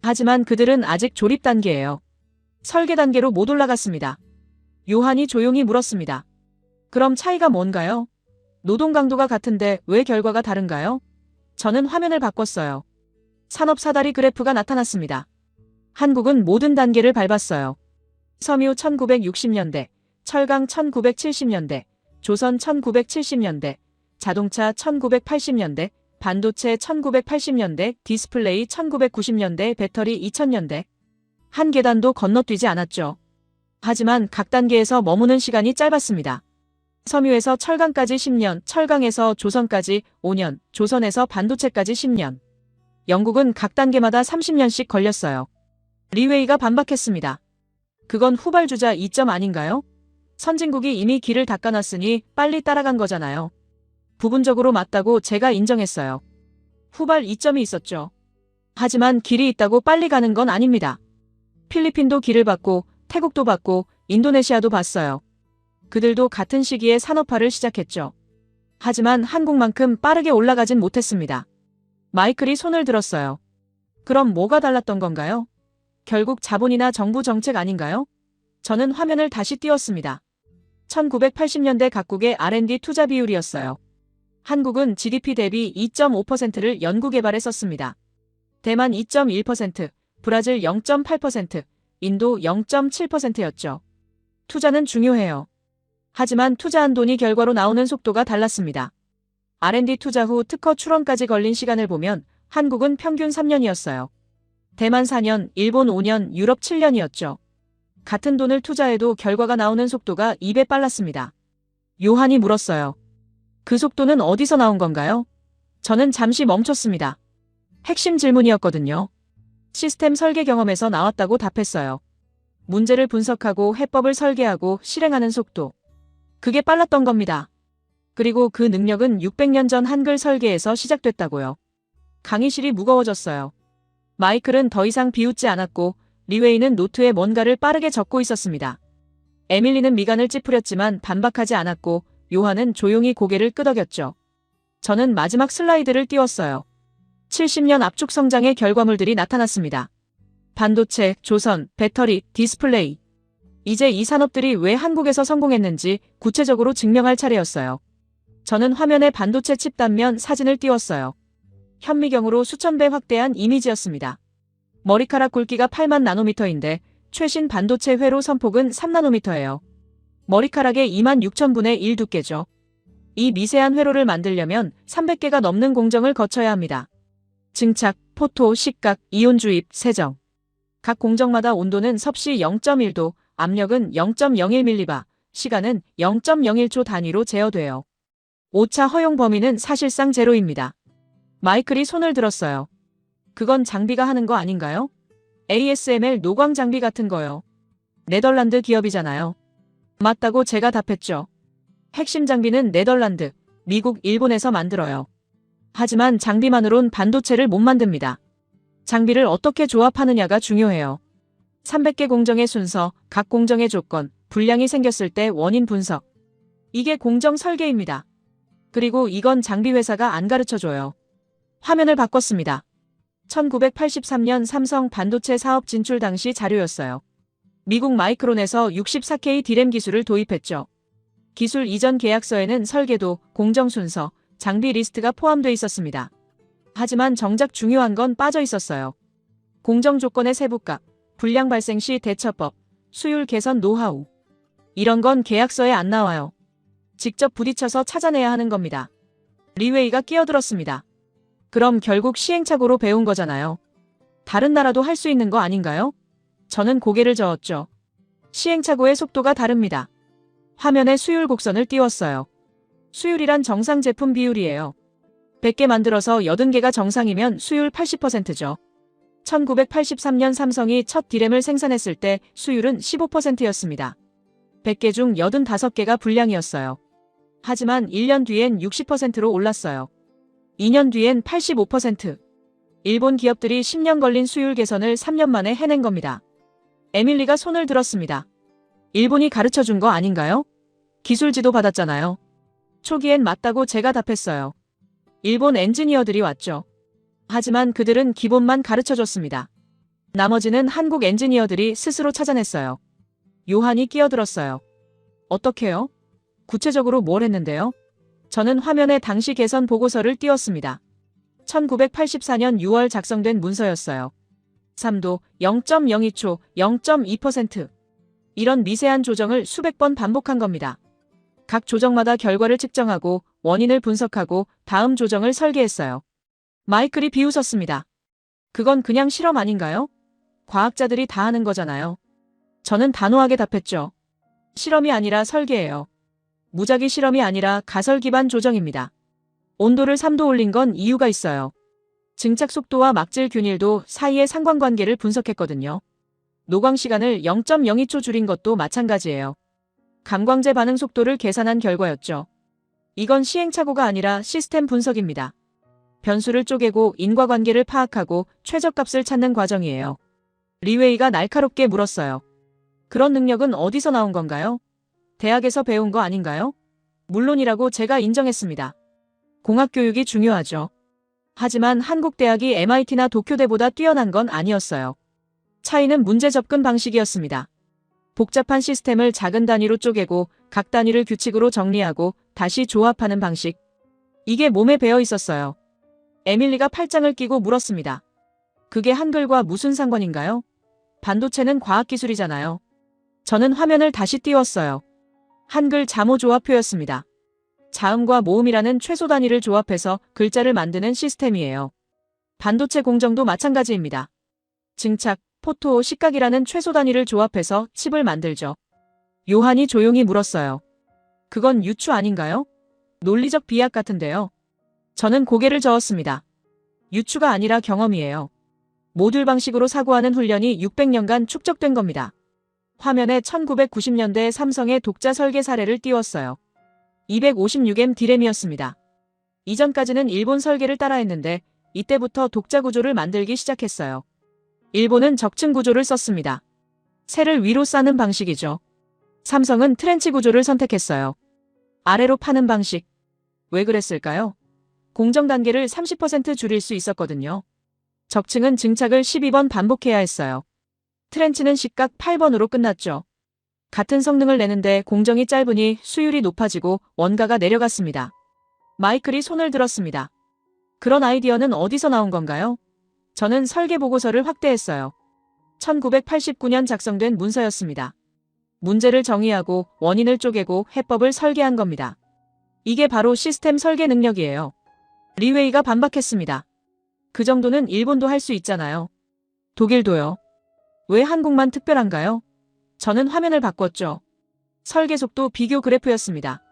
하지만 그들은 아직 조립 단계예요. 설계 단계로 못 올라갔습니다. 요한이 조용히 물었습니다. 그럼 차이가 뭔가요? 노동 강도가 같은데 왜 결과가 다른가요? 저는 화면을 바꿨어요. 산업 사다리 그래프가 나타났습니다. 한국은 모든 단계를 밟았어요. 섬유 1960년대, 철강 1970년대, 조선 1970년대, 자동차 1980년대, 반도체 1980년대, 디스플레이 1990년대, 배터리 2000년대. 한 계단도 건너뛰지 않았죠. 하지만 각 단계에서 머무는 시간이 짧았습니다. 섬유에서 철강까지 10년, 철강에서 조선까지 5년, 조선에서 반도체까지 10년. 영국은 각 단계마다 30년씩 걸렸어요. 리웨이가 반박했습니다. 그건 후발주자 이점 아닌가요? 선진국이 이미 길을 닦아놨으니 빨리 따라간 거잖아요. 부분적으로 맞다고 제가 인정했어요. 후발 이점이 있었죠. 하지만 길이 있다고 빨리 가는 건 아닙니다. 필리핀도 길을 봤고 태국도 봤고 인도네시아도 봤어요. 그들도 같은 시기에 산업화를 시작했죠. 하지만 한국만큼 빠르게 올라가진 못했습니다. 마이클이 손을 들었어요. 그럼 뭐가 달랐던 건가요? 결국 자본이나 정부 정책 아닌가요? 저는 화면을 다시 띄웠습니다. 1980년대 각국의 R&D 투자 비율이었어요. 한국은 GDP 대비 2.5%를 연구개발에 썼습니다. 대만 2.1%, 브라질 0.8%, 인도 0.7%였죠. 투자는 중요해요. 하지만 투자한 돈이 결과로 나오는 속도가 달랐습니다. R&D 투자 후 특허 출원까지 걸린 시간을 보면 한국은 평균 3년이었어요. 대만 4년, 일본 5년, 유럽 7년이었죠. 같은 돈을 투자해도 결과가 나오는 속도가 2배 빨랐습니다. 요한이 물었어요. 그 속도는 어디서 나온 건가요? 저는 잠시 멈췄습니다. 핵심 질문이었거든요. 시스템 설계 경험에서 나왔다고 답했어요. 문제를 분석하고 해법을 설계하고 실행하는 속도. 그게 빨랐던 겁니다. 그리고 그 능력은 600년 전 한글 설계에서 시작됐다고요. 강의실이 무거워졌어요. 마이클은 더 이상 비웃지 않았고 리웨이는 노트에 뭔가를 빠르게 적고 있었습니다. 에밀리는 미간을 찌푸렸지만 반박하지 않았고 요한은 조용히 고개를 끄덕였죠. 저는 마지막 슬라이드를 띄웠어요. 70년 압축 성장의 결과물들이 나타났습니다. 반도체, 조선, 배터리, 디스플레이. 이제 이 산업들이 왜 한국에서 성공했는지 구체적으로 증명할 차례였어요. 저는 화면에 반도체 칩 단면 사진을 띄웠어요. 현미경으로 수천 배 확대한 이미지였습니다. 머리카락 굵기가 8만 나노미터인데 최신 반도체 회로 선폭은 3나노미터예요. 머리카락의 2만 6천분의 1 두께죠. 이 미세한 회로를 만들려면 300개가 넘는 공정을 거쳐야 합니다. 증착, 포토, 식각, 이온 주입, 세정. 각 공정마다 온도는 섭씨 0.1도, 압력은 0.01mbar, 시간은 0.01초 단위로 제어돼요. 오차 허용 범위는 사실상 제로입니다. 마이클이 손을 들었어요. 그건 장비가 하는 거 아닌가요? ASML 노광 장비 같은 거요. 네덜란드 기업이잖아요. 맞다고 제가 답했죠. 핵심 장비는 네덜란드, 미국, 일본에서 만들어요. 하지만 장비만으론 반도체를 못 만듭니다. 장비를 어떻게 조합하느냐가 중요해요. 300개 공정의 순서, 각 공정의 조건, 불량이 생겼을 때 원인 분석. 이게 공정 설계입니다. 그리고 이건 장비 회사가 안 가르쳐줘요. 화면을 바꿨습니다. 1983년 삼성 반도체 사업 진출 당시 자료였어요. 미국 마이크론에서 64K D램 기술을 도입했죠. 기술 이전 계약서에는 설계도, 공정 순서, 장비 리스트가 포함되어 있었습니다. 하지만 정작 중요한 건 빠져 있었어요. 공정 조건의 세부값, 불량 발생 시 대처법, 수율 개선 노하우. 이런 건 계약서에 안 나와요. 직접 부딪혀서 찾아내야 하는 겁니다. 리웨이가 끼어들었습니다. 그럼 결국 시행착오로 배운 거잖아요. 다른 나라도 할 수 있는 거 아닌가요? 저는 고개를 저었죠. 시행착오의 속도가 다릅니다. 화면에 수율 곡선을 띄웠어요. 수율이란 정상 제품 비율이에요. 100개 만들어서 80개가 정상이면 수율 80%죠. 1983년 삼성이 첫 D램을 생산했을 때 수율은 15%였습니다. 100개 중 85개가 불량이었어요. 하지만 1년 뒤엔 60%로 올랐어요. 2년 뒤엔 85%. 일본 기업들이 10년 걸린 수율 개선을 3년 만에 해낸 겁니다. 에밀리가 손을 들었습니다. 일본이 가르쳐준 거 아닌가요? 기술 지도 받았잖아요. 초기엔 맞다고 제가 답했어요. 일본 엔지니어들이 왔죠. 하지만 그들은 기본만 가르쳐줬습니다. 나머지는 한국 엔지니어들이 스스로 찾아냈어요. 요한이 끼어들었어요. 어떻게요? 구체적으로 뭘 했는데요? 저는 화면에 당시 개선 보고서를 띄웠습니다. 1984년 6월 작성된 문서였어요. 3도, 0.02초, 0.2%. 이런 미세한 조정을 수백 번 반복한 겁니다. 각 조정마다 결과를 측정하고 원인을 분석하고 다음 조정을 설계했어요. 마이클이 비웃었습니다. 그건 그냥 실험 아닌가요? 과학자들이 다 하는 거잖아요. 저는 단호하게 답했죠. 실험이 아니라 설계예요. 무작위 실험이 아니라 가설 기반 조정입니다. 온도를 3도 올린 건 이유가 있어요. 증착 속도와 막질 균일도 사이의 상관관계를 분석했거든요. 노광 시간을 0.02초 줄인 것도 마찬가지예요. 감광제 반응 속도를 계산한 결과였죠. 이건 시행착오가 아니라 시스템 분석입니다. 변수를 쪼개고 인과관계를 파악하고 최저값을 찾는 과정이에요. 리웨이가 날카롭게 물었어요. 그런 능력은 어디서 나온 건가요? 대학에서 배운 거 아닌가요? 물론이라고 제가 인정했습니다. 공학교육이 중요하죠. 하지만 한국 대학이 MIT나 도쿄대보다 뛰어난 건 아니었어요. 차이는 문제 접근 방식이었습니다. 복잡한 시스템을 작은 단위로 쪼개고 각 단위를 규칙으로 정리하고 다시 조합하는 방식. 이게 몸에 배어 있었어요. 에밀리가 팔짱을 끼고 물었습니다. 그게 한글과 무슨 상관인가요? 반도체는 과학기술이잖아요. 저는 화면을 다시 띄웠어요. 한글 자모 조합표였습니다. 자음과 모음이라는 최소 단위를 조합해서 글자를 만드는 시스템이에요. 반도체 공정도 마찬가지입니다. 증착, 포토, 식각이라는 최소 단위를 조합해서 칩을 만들죠. 요한이 조용히 물었어요. 그건 유추 아닌가요? 논리적 비약 같은데요. 저는 고개를 저었습니다. 유추가 아니라 경험이에요. 모듈 방식으로 사고하는 훈련이 600년간 축적된 겁니다. 화면에 1990년대 삼성의 독자 설계 사례를 띄웠어요. 256M D램이었습니다. 이전까지는 일본 설계를 따라했는데 이때부터 독자 구조를 만들기 시작했어요. 일본은 적층 구조를 썼습니다. 셀을 위로 쌓는 방식이죠. 삼성은 트렌치 구조를 선택했어요. 아래로 파는 방식. 왜 그랬을까요? 공정 단계를 30% 줄일 수 있었거든요. 적층은 증착을 12번 반복해야 했어요. 트렌치는 시각 8번으로 끝났죠. 같은 성능을 내는데 공정이 짧으니 수율이 높아지고 원가가 내려갔습니다. 마이클이 손을 들었습니다. 그런 아이디어는 어디서 나온 건가요? 저는 설계 보고서를 확대했어요. 1989년 작성된 문서였습니다. 문제를 정의하고 원인을 쪼개고 해법을 설계한 겁니다. 이게 바로 시스템 설계 능력이에요. 리웨이가 반박했습니다. 그 정도는 일본도 할 수 있잖아요. 독일도요. 왜 한국만 특별한가요? 저는 화면을 바꿨죠. 설계 속도 비교 그래프였습니다.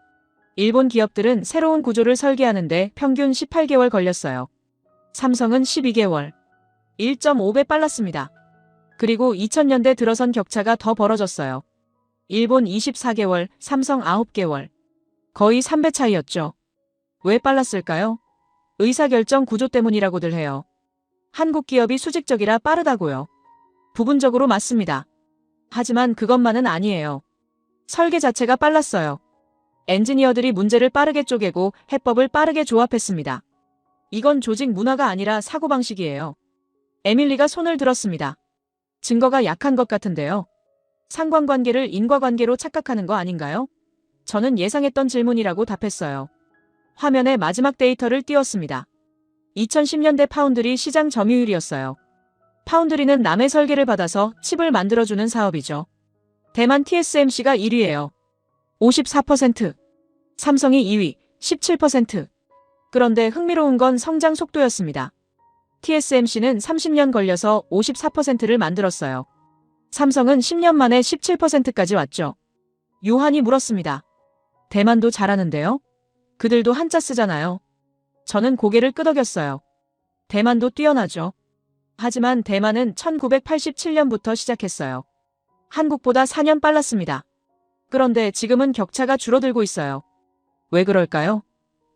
일본 기업들은 새로운 구조를 설계하는데 평균 18개월 걸렸어요. 삼성은 12개월. 1.5배 빨랐습니다. 그리고 2000년대 들어선 격차가 더 벌어졌어요. 일본 24개월, 삼성 9개월. 거의 3배 차이였죠. 왜 빨랐을까요? 의사결정 구조 때문이라고들 해요. 한국 기업이 수직적이라 빠르다고요. 부분적으로 맞습니다. 하지만 그것만은 아니에요. 설계 자체가 빨랐어요. 엔지니어들이 문제를 빠르게 쪼개고 해법을 빠르게 조합했습니다. 이건 조직 문화가 아니라 사고방식이에요. 에밀리가 손을 들었습니다. 증거가 약한 것 같은데요. 상관관계를 인과관계로 착각하는 거 아닌가요? 저는 예상했던 질문이라고 답했어요. 화면에 마지막 데이터를 띄웠습니다. 2010년대 파운드리 시장 점유율이었어요. 파운드리는 남의 설계를 받아서 칩을 만들어주는 사업이죠. 대만 TSMC가 1위예요. 54%. 삼성이 2위, 17%. 그런데 흥미로운 건 성장 속도였습니다. TSMC는 30년 걸려서 54%를 만들었어요. 삼성은 10년 만에 17%까지 왔죠. 요한이 물었습니다. 대만도 잘하는데요? 그들도 한자 쓰잖아요. 저는 고개를 끄덕였어요. 대만도 뛰어나죠. 하지만 대만은 1987년부터 시작했어요. 한국보다 4년 빨랐습니다. 그런데 지금은 격차가 줄어들고 있어요. 왜 그럴까요?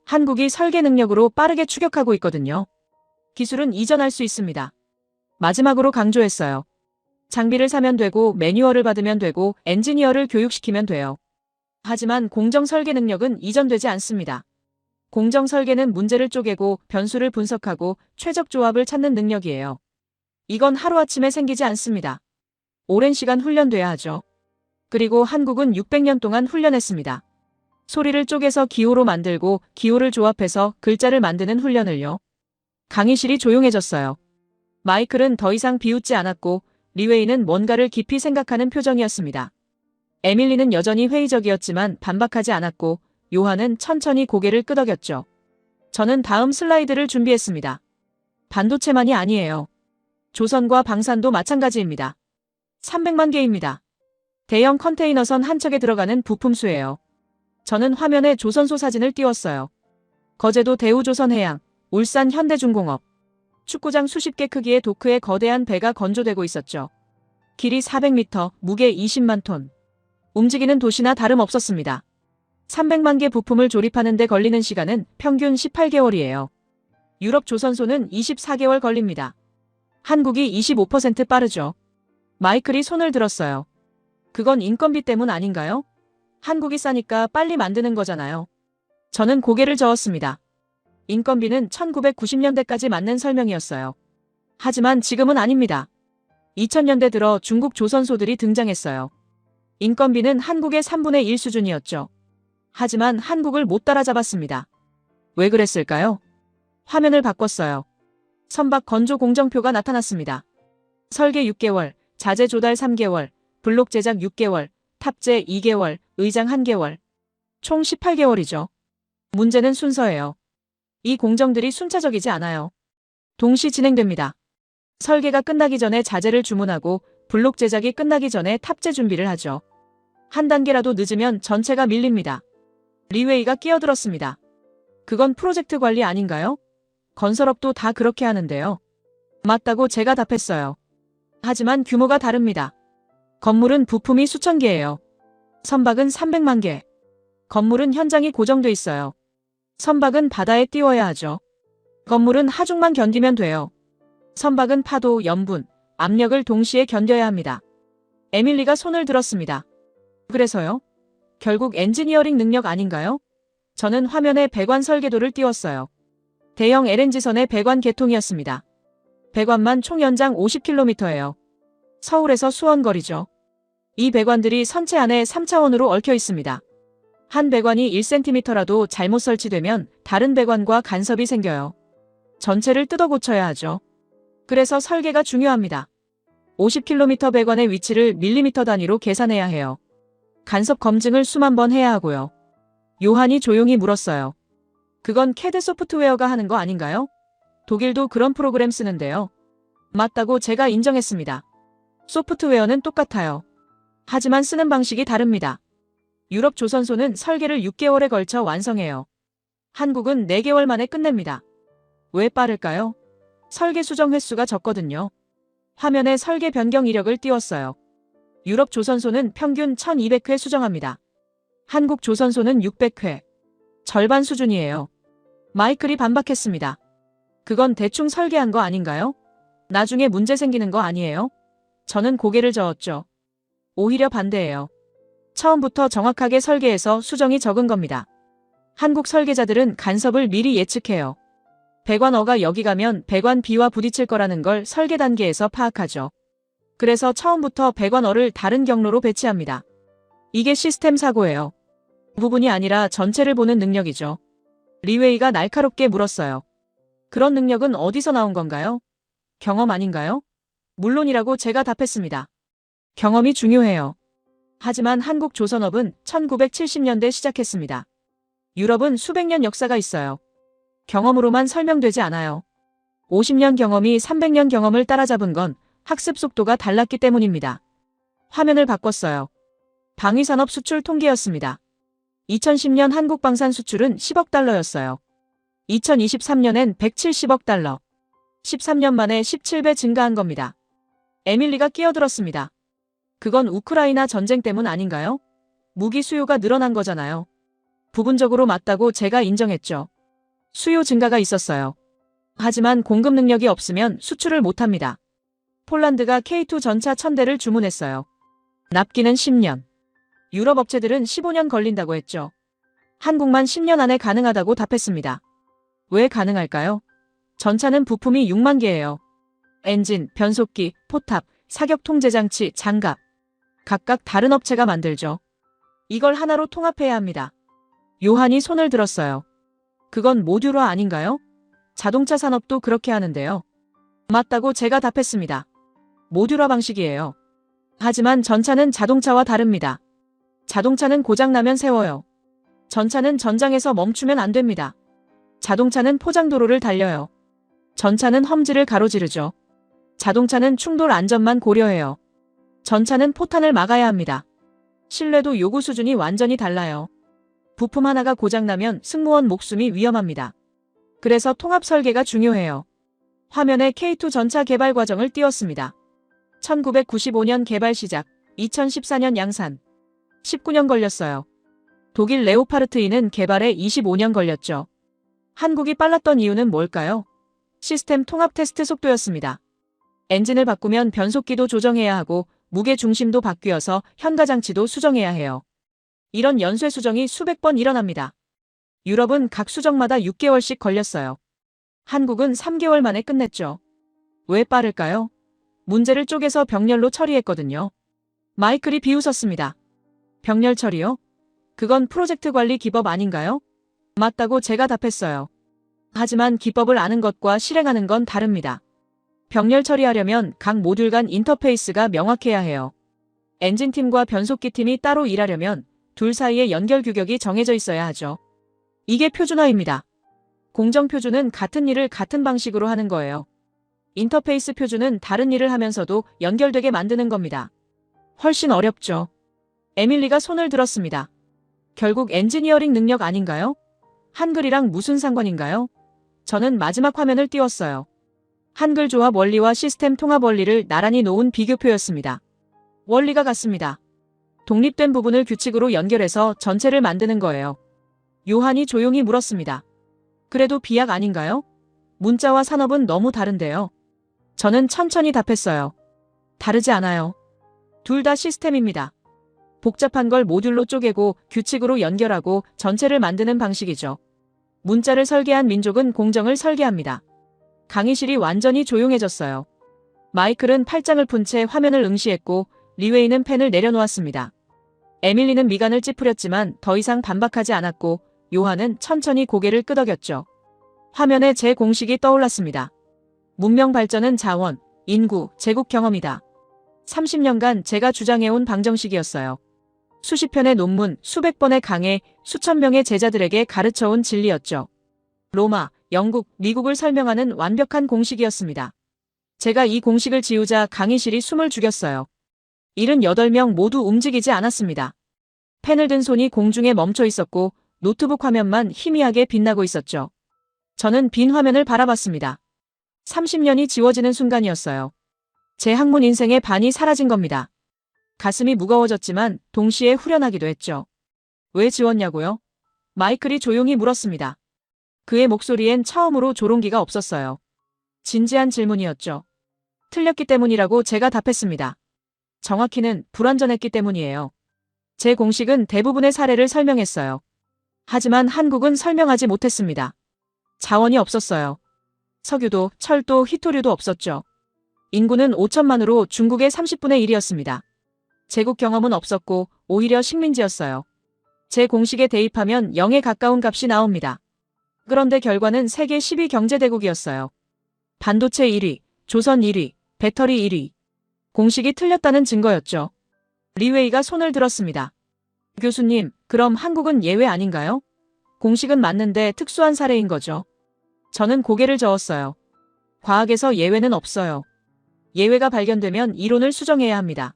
한국이 설계 능력으로 빠르게 추격하고 있거든요. 기술은 이전할 수 있습니다. 마지막으로 강조했어요. 장비를 사면 되고 매뉴얼을 받으면 되고 엔지니어를 교육시키면 돼요. 하지만 공정 설계 능력은 이전되지 않습니다. 공정 설계는 문제를 쪼개고 변수를 분석하고 최적 조합을 찾는 능력이에요. 이건 하루아침에 생기지 않습니다. 오랜 시간 훈련돼야 하죠. 그리고 한국은 600년 동안 훈련했습니다. 소리를 쪼개서 기호로 만들고 기호를 조합해서 글자를 만드는 훈련을요. 강의실이 조용해졌어요. 마이클은 더 이상 비웃지 않았고 리웨이는 뭔가를 깊이 생각하는 표정이었습니다. 에밀리는 여전히 회의적이었지만 반박하지 않았고 요한은 천천히 고개를 끄덕였죠. 저는 다음 슬라이드를 준비했습니다. 반도체만이 아니에요. 조선과 방산도 마찬가지입니다. 300만 개입니다. 대형 컨테이너선 한 척에 들어가는 부품수예요. 저는 화면에 조선소 사진을 띄웠어요. 거제도 대우조선해양, 울산 현대중공업. 축구장 수십 개 크기의 도크에 거대한 배가 건조되고 있었죠. 길이 400m, 무게 20만 톤. 움직이는 도시나 다름없었습니다. 300만 개 부품을 조립하는 데 걸리는 시간은 평균 18개월이에요. 유럽 조선소는 24개월 걸립니다. 한국이 25% 빠르죠. 마이클이 손을 들었어요. 그건 인건비 때문 아닌가요? 한국이 싸니까 빨리 만드는 거잖아요. 저는 고개를 저었습니다. 인건비는 1990년대까지 맞는 설명이었어요. 하지만 지금은 아닙니다. 2000년대 들어 중국 조선소들이 등장했어요. 인건비는 한국의 3분의 1 수준이었죠. 하지만 한국을 못 따라잡았습니다. 왜 그랬을까요? 화면을 바꿨어요. 선박 건조 공정표가 나타났습니다. 설계 6개월, 자재 조달 3개월, 블록 제작 6개월, 탑재 2개월, 의장 1개월. 총 18개월이죠. 문제는 순서예요. 이 공정들이 순차적이지 않아요. 동시 진행됩니다. 설계가 끝나기 전에 자재를 주문하고 블록 제작이 끝나기 전에 탑재 준비를 하죠. 한 단계라도 늦으면 전체가 밀립니다. 리웨이가 끼어들었습니다. 그건 프로젝트 관리 아닌가요? 건설업도 다 그렇게 하는데요. 맞다고 제가 답했어요. 하지만 규모가 다릅니다. 건물은 부품이 수천 개예요. 선박은 300만 개. 건물은 현장이 고정돼 있어요. 선박은 바다에 띄워야 하죠. 건물은 하중만 견디면 돼요. 선박은 파도, 염분, 압력을 동시에 견뎌야 합니다. 에밀리가 손을 들었습니다. 그래서요? 결국 엔지니어링 능력 아닌가요? 저는 화면에 배관 설계도를 띄웠어요. 대형 LNG선의 배관 계통이었습니다. 배관만 총 연장 50km예요. 서울에서 수원 거리죠. 이 배관들이 선체 안에 3차원으로 얽혀 있습니다. 한 배관이 1cm라도 잘못 설치되면 다른 배관과 간섭이 생겨요. 전체를 뜯어 고쳐야 하죠. 그래서 설계가 중요합니다. 50km 배관의 위치를 밀리미터 단위로 계산해야 해요. 간섭 검증을 수만 번 해야 하고요. 요한이 조용히 물었어요. 그건 CAD 소프트웨어가 하는 거 아닌가요? 독일도 그런 프로그램 쓰는데요. 맞다고 제가 인정했습니다. 소프트웨어는 똑같아요. 하지만 쓰는 방식이 다릅니다. 유럽 조선소는 설계를 6개월에 걸쳐 완성해요. 한국은 4개월 만에 끝냅니다. 왜 빠를까요? 설계 수정 횟수가 적거든요. 화면에 설계 변경 이력을 띄웠어요. 유럽 조선소는 평균 1200회 수정합니다. 한국 조선소는 600회. 절반 수준이에요. 마이클이 반박했습니다. 그건 대충 설계한 거 아닌가요? 나중에 문제 생기는 거 아니에요? 저는 고개를 저었죠. 오히려 반대예요. 처음부터 정확하게 설계해서 수정이 적은 겁니다. 한국 설계자들은 간섭을 미리 예측해요. 배관어가 여기 가면 배관 B와 부딪힐 거라는 걸 설계 단계에서 파악하죠. 그래서 처음부터 배관어를 다른 경로로 배치합니다. 이게 시스템 사고예요. 부분이 아니라 전체를 보는 능력이죠. 리웨이가 날카롭게 물었어요. 그런 능력은 어디서 나온 건가요? 경험 아닌가요? 물론이라고 제가 답했습니다. 경험이 중요해요. 하지만 한국 조선업은 1970년대 시작했습니다. 유럽은 수백 년 역사가 있어요. 경험으로만 설명되지 않아요. 50년 경험이 300년 경험을 따라잡은 건 학습 속도가 달랐기 때문입니다. 화면을 바꿨어요. 방위산업 수출 통계였습니다. 2010년 한국 방산 수출은 10억 달러였어요. 2023년엔 170억 달러. 13년 만에 17배 증가한 겁니다. 에밀리가 끼어들었습니다. 그건 우크라이나 전쟁 때문 아닌가요? 무기 수요가 늘어난 거잖아요. 부분적으로 맞다고 제가 인정했죠. 수요 증가가 있었어요. 하지만 공급 능력이 없으면 수출을 못합니다. 폴란드가 K2 전차 1000대를 주문했어요. 납기는 10년. 유럽 업체들은 15년 걸린다고 했죠. 한국만 10년 안에 가능하다고 답했습니다. 왜 가능할까요? 전차는 부품이 6만 개예요. 엔진, 변속기, 포탑, 사격 통제장치, 장갑. 각각 다른 업체가 만들죠. 이걸 하나로 통합해야 합니다. 요한이 손을 들었어요. 그건 모듈화 아닌가요? 자동차 산업도 그렇게 하는데요. 맞다고 제가 답했습니다. 모듈화 방식이에요. 하지만 전차는 자동차와 다릅니다. 자동차는 고장나면 세워요. 전차는 전장에서 멈추면 안 됩니다. 자동차는 포장도로를 달려요. 전차는 험지를 가로지르죠. 자동차는 충돌 안전만 고려해요. 전차는 포탄을 막아야 합니다. 신뢰도 요구 수준이 완전히 달라요. 부품 하나가 고장나면 승무원 목숨이 위험합니다. 그래서 통합 설계가 중요해요. 화면에 K2 전차 개발 과정을 띄웠습니다. 1995년 개발 시작, 2014년 양산. 19년 걸렸어요. 독일 레오파르트 2는 개발에 25년 걸렸죠. 한국이 빨랐던 이유는 뭘까요? 시스템 통합 테스트 속도였습니다. 엔진을 바꾸면 변속기도 조정해야 하고 무게 중심도 바뀌어서 현가장치도 수정해야 해요. 이런 연쇄 수정이 수백 번 일어납니다. 유럽은 각 수정마다 6개월씩 걸렸어요. 한국은 3개월 만에 끝냈죠. 왜 빠를까요? 문제를 쪼개서 병렬로 처리했거든요. 마이클이 비웃었습니다. 병렬 처리요? 그건 프로젝트 관리 기법 아닌가요? 맞다고 제가 답했어요. 하지만 기법을 아는 것과 실행하는 건 다릅니다. 병렬 처리하려면 각 모듈 간 인터페이스가 명확해야 해요. 엔진팀과 변속기팀이 따로 일하려면 둘 사이의 연결 규격이 정해져 있어야 하죠. 이게 표준화입니다. 공정 표준은 같은 일을 같은 방식으로 하는 거예요. 인터페이스 표준은 다른 일을 하면서도 연결되게 만드는 겁니다. 훨씬 어렵죠. 에밀리가 손을 들었습니다. 결국 엔지니어링 능력 아닌가요? 한글이랑 무슨 상관인가요? 저는 마지막 화면을 띄웠어요. 한글 조합 원리와 시스템 통합 원리를 나란히 놓은 비교표였습니다. 원리가 같습니다. 독립된 부분을 규칙으로 연결해서 전체를 만드는 거예요. 요한이 조용히 물었습니다. 그래도 비약 아닌가요? 문자와 산업은 너무 다른데요. 저는 천천히 답했어요. 다르지 않아요. 둘 다 시스템입니다. 복잡한 걸 모듈로 쪼개고 규칙으로 연결하고 전체를 만드는 방식이죠. 문자를 설계한 민족은 공정을 설계합니다. 강의실이 완전히 조용해졌어요. 마이클은 팔짱을 푼 채 화면을 응시했고 리웨이는 펜을 내려놓았습니다. 에밀리는 미간을 찌푸렸지만 더 이상 반박하지 않았고 요한은 천천히 고개를 끄덕였죠. 화면에 제 공식이 떠올랐습니다. 문명 발전은 자원, 인구, 제국 경험이다. 30년간 제가 주장해온 방정식이었어요. 수십 편의 논문, 수백 번의 강해, 수천 명의 제자들에게 가르쳐온 진리였죠. 로마, 영국, 미국을 설명하는 완벽한 공식이었습니다. 제가 이 공식을 지우자 강의실이 숨을 죽였어요. 78명 모두 움직이지 않았습니다. 펜을 든 손이 공중에 멈춰 있었고 노트북 화면만 희미하게 빛나고 있었죠. 저는 빈 화면을 바라봤습니다. 30년이 지워지는 순간이었어요. 제 학문 인생의 반이 사라진 겁니다. 가슴이 무거워졌지만 동시에 후련하기도 했죠. 왜 지웠냐고요? 마이클이 조용히 물었습니다. 그의 목소리엔 처음으로 조롱기가 없었어요. 진지한 질문이었죠. 틀렸기 때문이라고 제가 답했습니다. 정확히는 불완전했기 때문이에요. 제 공식은 대부분의 사례를 설명했어요. 하지만 한국은 설명하지 못했습니다. 자원이 없었어요. 석유도, 철도, 희토류도 없었죠. 인구는 5천만으로 중국의 30분의 1이었습니다. 제국 경험은 없었고 오히려 식민지였어요. 제 공식에 대입하면 0에 가까운 값이 나옵니다. 그런데 결과는 세계 10위 경제대국이었어요. 반도체 1위, 조선 1위, 배터리 1위. 공식이 틀렸다는 증거였죠. 리웨이가 손을 들었습니다. 교수님, 그럼 한국은 예외 아닌가요? 공식은 맞는데 특수한 사례인 거죠. 저는 고개를 저었어요. 과학에서 예외는 없어요. 예외가 발견되면 이론을 수정해야 합니다.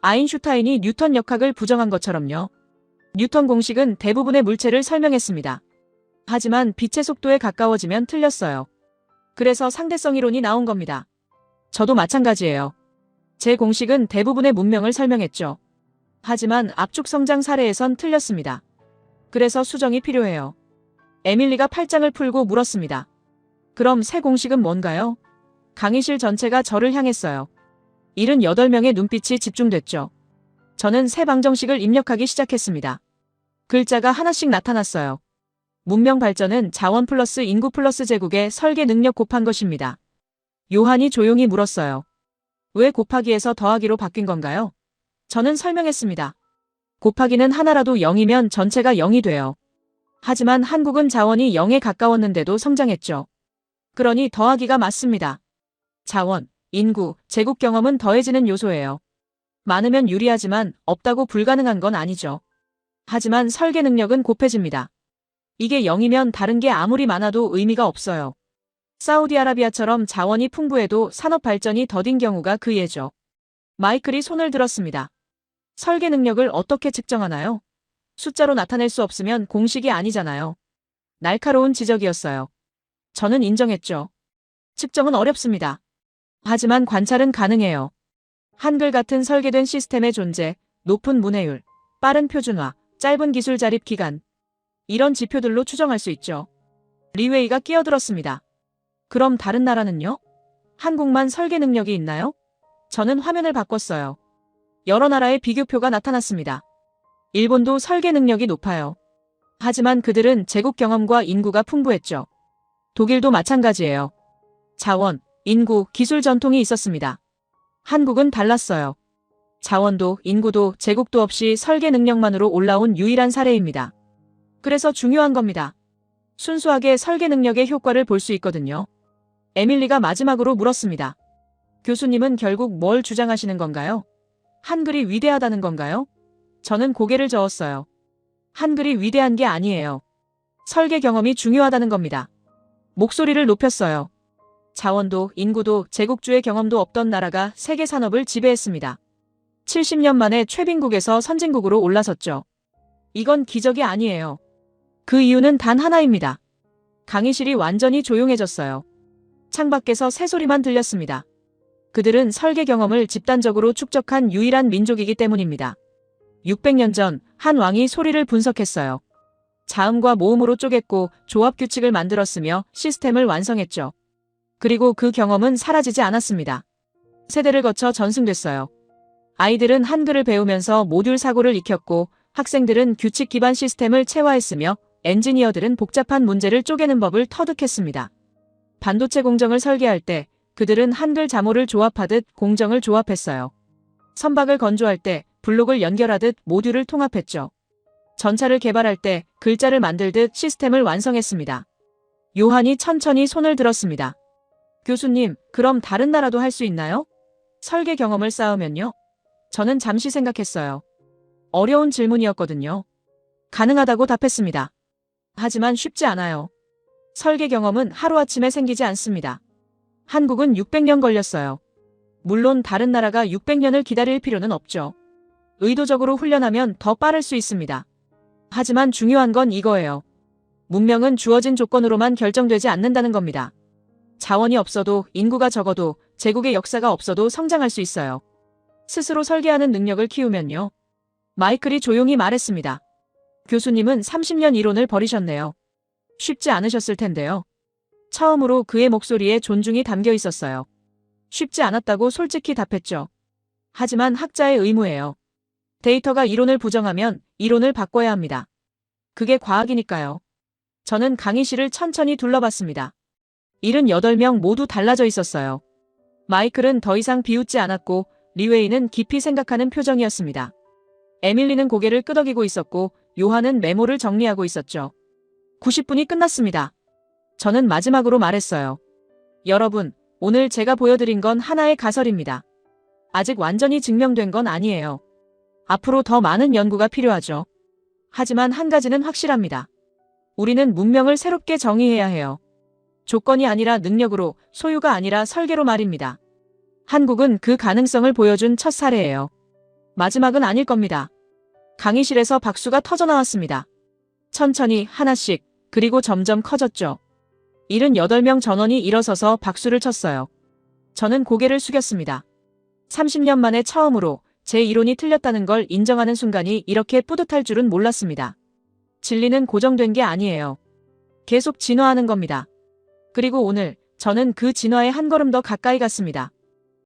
아인슈타인이 뉴턴 역학을 부정한 것처럼요. 뉴턴 공식은 대부분의 물체를 설명했습니다. 하지만 빛의 속도에 가까워지면 틀렸어요. 그래서 상대성 이론이 나온 겁니다. 저도 마찬가지예요. 제 공식은 대부분의 문명을 설명했죠. 하지만 압축 성장 사례에선 틀렸습니다. 그래서 수정이 필요해요. 에밀리가 팔짱을 풀고 물었습니다. 그럼 새 공식은 뭔가요? 강의실 전체가 저를 향했어요. 78명의 눈빛이 집중됐죠. 저는 새 방정식을 입력하기 시작했습니다. 글자가 하나씩 나타났어요. 문명 발전은 자원 플러스 인구 플러스 제국의 설계 능력 곱한 것입니다. 요한이 조용히 물었어요. 왜 곱하기에서 더하기로 바뀐 건가요? 저는 설명했습니다. 곱하기는 하나라도 0이면 전체가 0이 돼요. 하지만 한국은 자원이 0에 가까웠는데도 성장했죠. 그러니 더하기가 맞습니다. 자원, 인구, 제국 경험은 더해지는 요소예요. 많으면 유리하지만 없다고 불가능한 건 아니죠. 하지만 설계 능력은 곱해집니다. 이게 0이면 다른 게 아무리 많아도 의미가 없어요. 사우디아라비아처럼 자원이 풍부해도 산업 발전이 더딘 경우가 그 예죠. 마이클이 손을 들었습니다. 설계 능력을 어떻게 측정하나요? 숫자로 나타낼 수 없으면 공식이 아니잖아요. 날카로운 지적이었어요. 저는 인정했죠. 측정은 어렵습니다. 하지만 관찰은 가능해요. 한글 같은 설계된 시스템의 존재, 높은 문해율, 빠른 표준화, 짧은 기술 자립 기간. 이런 지표들로 추정할 수 있죠. 리웨이가 끼어들었습니다. 그럼 다른 나라는요? 한국만 설계 능력이 있나요? 저는 화면을 바꿨어요. 여러 나라의 비교표가 나타났습니다. 일본도 설계 능력이 높아요. 하지만 그들은 제국 경험과 인구가 풍부했죠. 독일도 마찬가지예요. 자원, 인구, 기술 전통이 있었습니다. 한국은 달랐어요. 자원도 인구도 제국도 없이 설계 능력만으로 올라온 유일한 사례입니다. 그래서 중요한 겁니다. 순수하게 설계 능력의 효과를 볼 수 있거든요. 에밀리가 마지막으로 물었습니다. 교수님은 결국 뭘 주장하시는 건가요? 한글이 위대하다는 건가요? 저는 고개를 저었어요. 한글이 위대한 게 아니에요. 설계 경험이 중요하다는 겁니다. 목소리를 높였어요. 자원도 인구도 제국주의 경험도 없던 나라가 세계 산업을 지배했습니다. 70년 만에 최빈국에서 선진국으로 올라섰죠. 이건 기적이 아니에요. 그 이유는 단 하나입니다. 강의실이 완전히 조용해졌어요. 창밖에서 새소리만 들렸습니다. 그들은 설계 경험을 집단적으로 축적한 유일한 민족이기 때문입니다. 600년 전 한 왕이 소리를 분석했어요. 자음과 모음으로 쪼갰고 조합 규칙을 만들었으며 시스템을 완성했죠. 그리고 그 경험은 사라지지 않았습니다. 세대를 거쳐 전승됐어요. 아이들은 한글을 배우면서 모듈 사고를 익혔고 학생들은 규칙 기반 시스템을 체화했으며 엔지니어들은 복잡한 문제를 쪼개는 법을 터득했습니다. 반도체 공정을 설계할 때 그들은 한글 자모를 조합하듯 공정을 조합했어요. 선박을 건조할 때 블록을 연결하듯 모듈을 통합했죠. 전차를 개발할 때 글자를 만들듯 시스템을 완성했습니다. 요한이 천천히 손을 들었습니다. 교수님, 그럼 다른 나라도 할 수 있나요? 설계 경험을 쌓으면요? 저는 잠시 생각했어요. 어려운 질문이었거든요. 가능하다고 답했습니다. 하지만 쉽지 않아요. 설계 경험은 하루아침에 생기지 않습니다. 한국은 600년 걸렸어요. 물론 다른 나라가 600년을 기다릴 필요는 없죠. 의도적으로 훈련하면 더 빠를 수 있습니다. 하지만 중요한 건 이거예요. 문명은 주어진 조건으로만 결정되지 않는다는 겁니다. 자원이 없어도, 인구가 적어도, 제국의 역사가 없어도 성장할 수 있어요. 스스로 설계하는 능력을 키우면요. 마이클이 조용히 말했습니다. 교수님은 30년 이론을 버리셨네요. 쉽지 않으셨을 텐데요. 처음으로 그의 목소리에 존중이 담겨 있었어요. 쉽지 않았다고 솔직히 답했죠. 하지만 학자의 의무예요. 데이터가 이론을 부정하면 이론을 바꿔야 합니다. 그게 과학이니까요. 저는 강의실을 천천히 둘러봤습니다. 78명 모두 달라져 있었어요. 마이클은 더 이상 비웃지 않았고 리웨이는 깊이 생각하는 표정이었습니다. 에밀리는 고개를 끄덕이고 있었고 요한은 메모를 정리하고 있었죠. 90분이 끝났습니다. 저는 마지막으로 말했어요. 여러분, 오늘 제가 보여드린 건 하나의 가설입니다. 아직 완전히 증명된 건 아니에요. 앞으로 더 많은 연구가 필요하죠. 하지만 한 가지는 확실합니다. 우리는 문명을 새롭게 정의해야 해요. 조건이 아니라 능력으로, 소유가 아니라 설계로 말입니다. 한국은 그 가능성을 보여준 첫 사례예요. 마지막은 아닐 겁니다. 강의실에서 박수가 터져나왔습니다. 천천히 하나씩, 그리고 점점 커졌죠. 78명 전원이 일어서서 박수를 쳤어요. 저는 고개를 숙였습니다. 30년 만에 처음으로 제 이론이 틀렸다는 걸 인정하는 순간이 이렇게 뿌듯할 줄은 몰랐습니다. 진리는 고정된 게 아니에요. 계속 진화하는 겁니다. 그리고 오늘 저는 그 진화에 한 걸음 더 가까이 갔습니다.